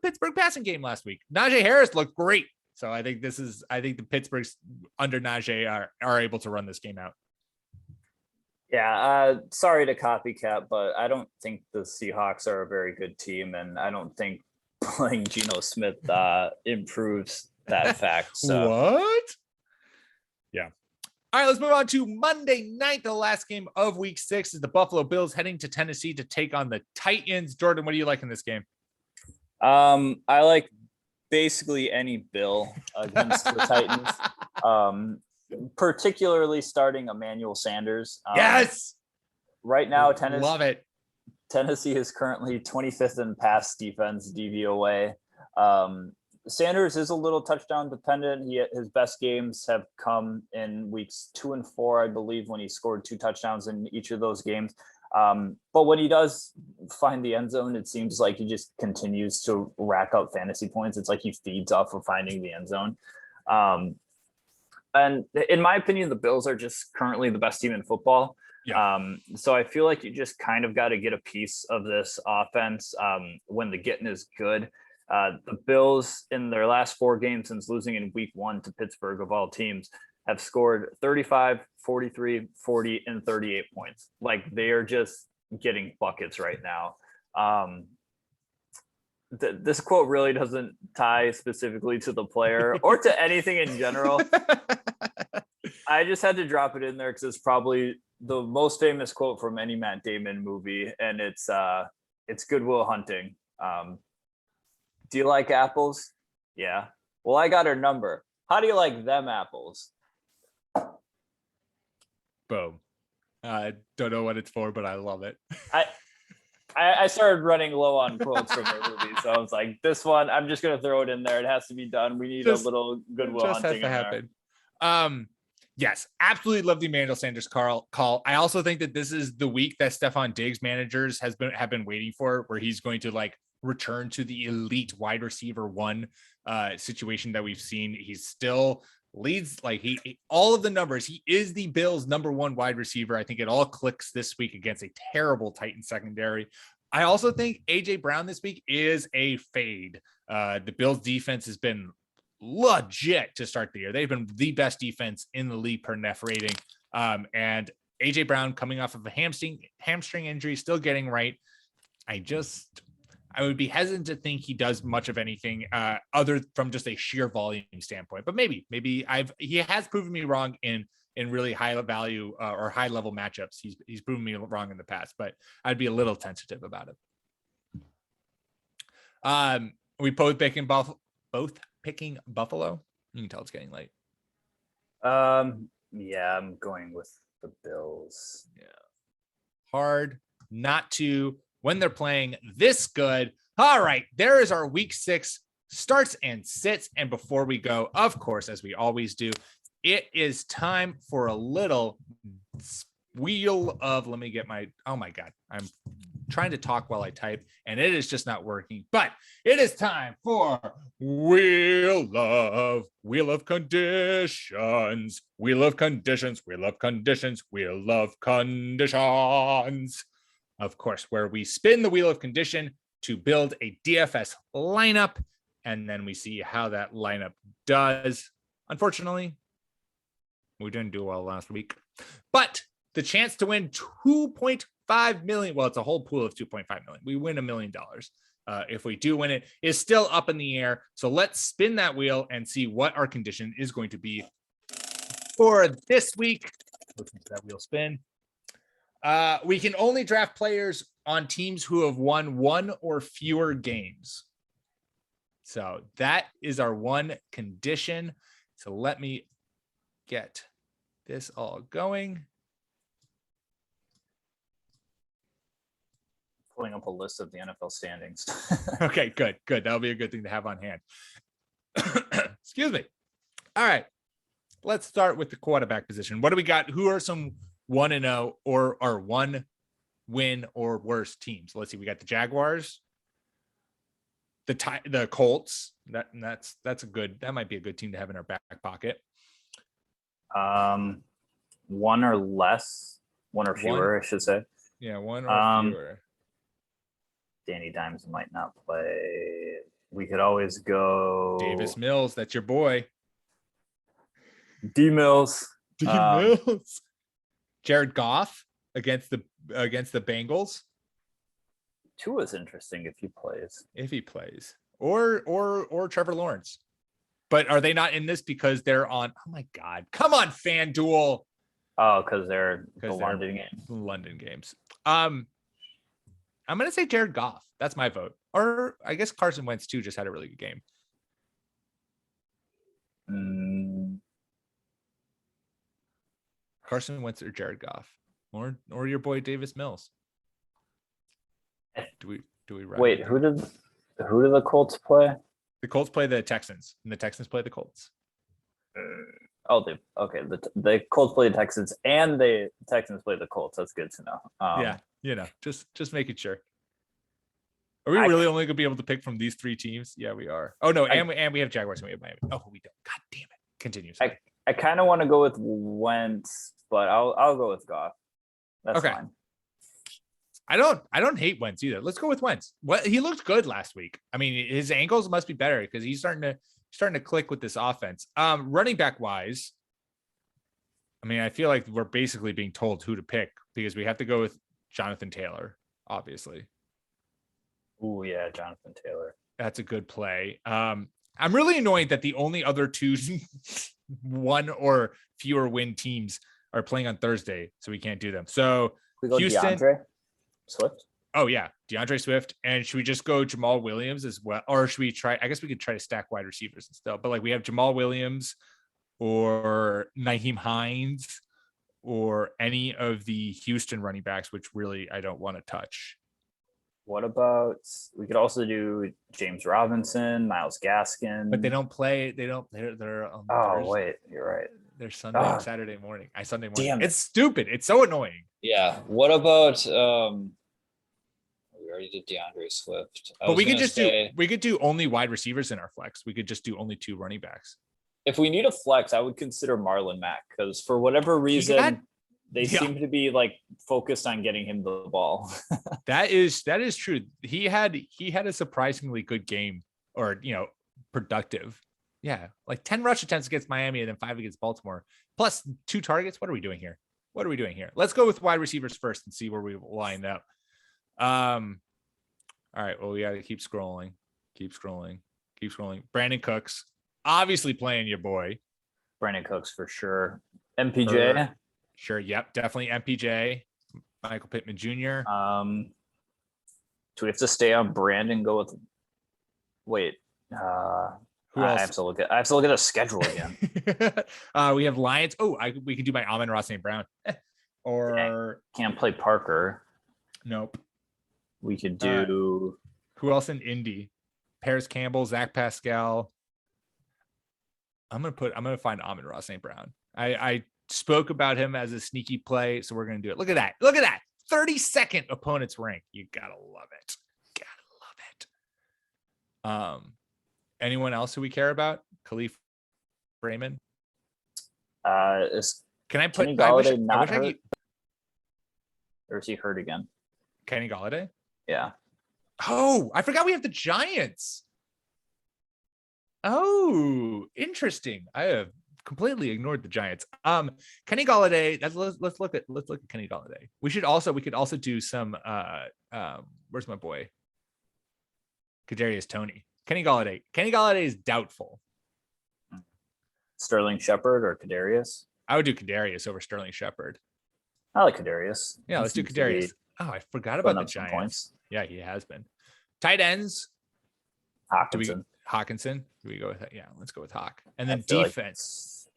Pittsburgh passing game last week. Najee Harris looked great. So I think the Pittsburghs under Najee are able to run this game out. Yeah, sorry to copycat, but I don't think the Seahawks are a very good team, and I don't think playing Geno Smith improves that fact. So. What? Yeah. All right, let's move on to Monday night. The last game of week 6 is the Buffalo Bills heading to Tennessee to take on the Titans. Jordan, what do you like in this game? I like basically any Bill against the Titans. Particularly starting Emmanuel Sanders. Yes. Right now, love it. Tennessee is currently 25th in pass defense DVOA. Sanders is a little touchdown dependent. His best games have come in weeks 2 and 4, I believe, when he scored 2 touchdowns in each of those games. But when he does find the end zone, it seems like he just continues to rack up fantasy points. It's like he feeds off of finding the end zone. And in my opinion, the Bills are just currently the best team in football. Yeah. So I feel like you just kind of got to get a piece of this offense when the getting is good. The Bills in their last 4 games since losing in week 1 to Pittsburgh of all teams have scored 35, 43, 40, and 38 points. Like they are just getting buckets right now. This quote really doesn't tie specifically to the player or to anything in general. I just had to drop it in there because it's probably the most famous quote from any Matt Damon movie, and it's Good Will Hunting. Do you like apples? Yeah. Well, I got her number. How do you like them apples? Boom. I don't know what it's for, but I love it. I started running low on quotes from the movie, so I was like, this one, I'm just gonna throw it in there. It has to be done. We need a little Good Will Hunting in there. Yes, absolutely love the Emmanuel Sanders call. I also think that this is the week that Stefan Diggs managers have been waiting for, where he's going to like return to the elite wide receiver 1 situation that we've seen. He's still leads like he all of the numbers. He is the Bills' number 1 wide receiver. I think it all clicks this week against a terrible Titan secondary. I also think AJ Brown this week is a fade. The Bills defense has been legit to start the year. They've been the best defense in the league per NEF rating. And AJ Brown coming off of a hamstring injury, still getting right. I would be hesitant to think he does much of anything other from just a sheer volume standpoint, but maybe he has proven me wrong in really high value or high level matchups. He's proven me wrong in the past, but I'd be a little tentative about it. We both picking Buffalo. You can tell it's getting late. Yeah, I'm going with the Bills. Yeah. Hard not to when they're playing this good. All right, there is our week 6 starts and sits. And before we go, of course, as we always do, it is time for a little wheel of, let me get oh my God, I'm trying to talk while I type and it is just not working, but it is time for wheel of conditions, wheel of conditions. Of course, where we spin the wheel of condition to build a DFS lineup, and then we see how that lineup does. Unfortunately, we didn't do well last week, but the chance to win 2.5 million. Well, it's a whole pool of 2.5 million. We win $1 million. If we do win it, is still up in the air. So let's spin that wheel and see what our condition is going to be for this week. Listen to that wheel spin. We can only draft players on teams who have won 1 or fewer games. So that is our one condition. So let me get this all going. Pulling up a list of the NFL standings. Okay, good. That'll be a good thing to have on hand. Excuse me. All right. Let's start with the quarterback position. What do we got? Who are some 1-0 or are 1 win or worse teams? Let's see. We got the Jaguars, the Colts. That's a good. That might be a good team to have in our back pocket. 1 or less, 1 or fewer, I should say. Yeah, 1 or fewer. Danny Dimes might not play. We could always go Davis Mills. That's your boy. D Mills. Mills. Jared Goff against the Bengals. Tua's interesting if he plays. Or Trevor Lawrence. But are they not in this because they're on? Oh my God! Come on, FanDuel. Oh, because they're London games. London games. I'm gonna say Jared Goff. That's my vote. Or I guess Carson Wentz too just had a really good game. Carson Wentz or Jared Goff, or your boy Davis Mills. Do we wait? Who do the Colts play? The Colts play the Texans, and the Texans play the Colts. The Colts play the Texans, and the Texans play the Colts. That's good to know. Just making sure. Are we really only gonna be able to pick from these three teams? Yeah, we are. Oh no, and we have Jaguars and we have Miami. Oh, we don't. God damn it. Continue. I kind of want to go with Wentz, but I'll go with Goff. That's okay. Fine. I don't hate Wentz either. Let's go with Wentz. He looked good last week. I mean, his ankles must be better because he's starting to click with this offense. Running back wise, I mean, I feel like we're basically being told who to pick because we have to go with Jonathan Taylor, obviously. Oh yeah, Jonathan Taylor. That's a good play. I'm really annoyed that the only other two one or fewer win teams are playing on Thursday, so we can't do them. So we go Houston. DeAndre Swift. Oh yeah, DeAndre Swift. And should we just go Jamal Williams as well, or should we try? I guess we could try to stack wide receivers and stuff. But like we have Jamal Williams or Nyheim Hines or any of the Houston running backs, which really I don't want to touch. What about we could also do James Robinson, Myles Gaskin, but they don't play. They're on Thursday. Wait, you're right. They're Sunday and Saturday morning. Sunday morning. Damn it's stupid. It's so annoying. Yeah. What about we already did DeAndre Swift. But we could do only wide receivers in our flex. We could just do only 2 running backs. If we need a flex, I would consider Marlon Mack because for whatever reason they seem to be like focused on getting him the ball. That is true. He had a surprisingly good game, or productive. Yeah, like 10 rush attempts against Miami and then 5 against Baltimore, plus 2 targets. What are we doing here? Let's go with wide receivers first and see where we line up. All right. Well, we got to keep scrolling. Brandon Cooks, obviously playing your boy. Brandon Cooks for sure. MPJ. Sure. Yep. Definitely MPJ. Michael Pittman Jr. Do we have to stay on brand and go with? Wait. Who else? I have to look at the schedule again. We have Lions. We can do my Amon-Ra St. Brown. Or can't play Parker. Nope. We could do. Who else in Indy? Paris Campbell, Zach Pascal. I'm gonna find Amon-Ra St. Brown. I spoke about him as a sneaky play, so we're gonna do it. Look at that. 32nd opponent's rank. You gotta love it. Anyone else who we care about? Khalif Raymond. Can I put Kenny Golladay not hurt? Or is he hurt again? Kenny Golladay? Yeah. Oh, I forgot we have the Giants. Oh, interesting. I have completely ignored the Giants. Kenny Golladay. Let's look at Kenny Golladay. We could also do some. Where's my boy? Kadarius Toney. Kenny Golladay is doubtful. Sterling Shepard or Kadarius? I would do Kadarius over Sterling Shepard. I like Kadarius. Yeah, let's do Kadarius. Oh, I forgot about the Giants. Points. Yeah, he has been. Tight ends. Hawkinson. Do we go with that? Yeah, let's go with Hawk. And then defense.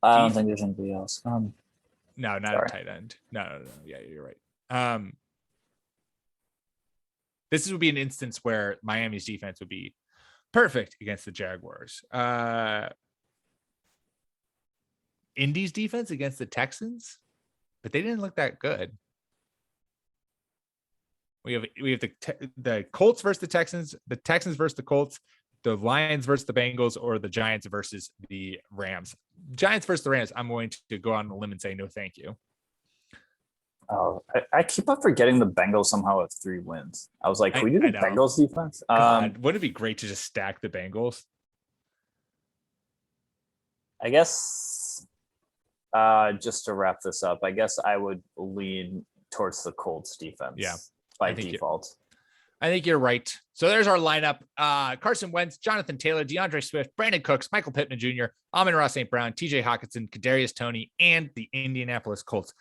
I don't think there's anybody else. No, not a tight end. No. Yeah, you're right. This would be an instance where Miami's defense would be perfect against the Jaguars. Indy's defense against the Texans, but they didn't look that good. We have the Colts versus the Texans versus the Colts, the Lions versus the Bengals, or the Giants versus the Rams. Giants versus the Rams. I'm going to go on a limb and say no, thank you. Oh, I keep on forgetting the Bengals somehow have 3 wins. I was like, can we do the know. Bengals defense? God, wouldn't it be great to just stack the Bengals? I guess just to wrap this up, I guess I would lean towards the Colts defense by default. I think you're right. So there's our lineup. Carson Wentz, Jonathan Taylor, DeAndre Swift, Brandon Cooks, Michael Pittman Jr., Amon-Ra St. Brown, TJ Hawkinson, Kadarius Toney, and the Indianapolis Colts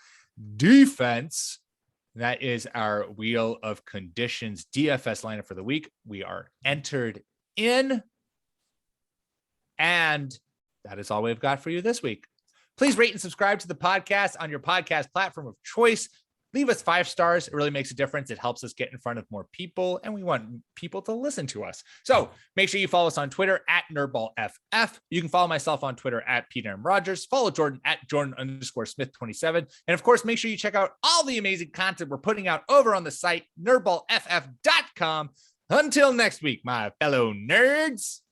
defense. That is our Wheel of Conditions DFS lineup for the week. We are entered in. And that is all we've got for you this week. Please rate and subscribe to the podcast on your podcast platform of choice. Leave us 5 stars. It really makes a difference. It helps us get in front of more people, and we want people to listen to us. So make sure you follow us on Twitter at NerdBallFF. You can follow myself on Twitter at Peter M. Rogers. Follow Jordan at Jordan_Smith27. And of course, make sure you check out all the amazing content we're putting out over on the site, nerdballff.com. Until next week, my fellow nerds.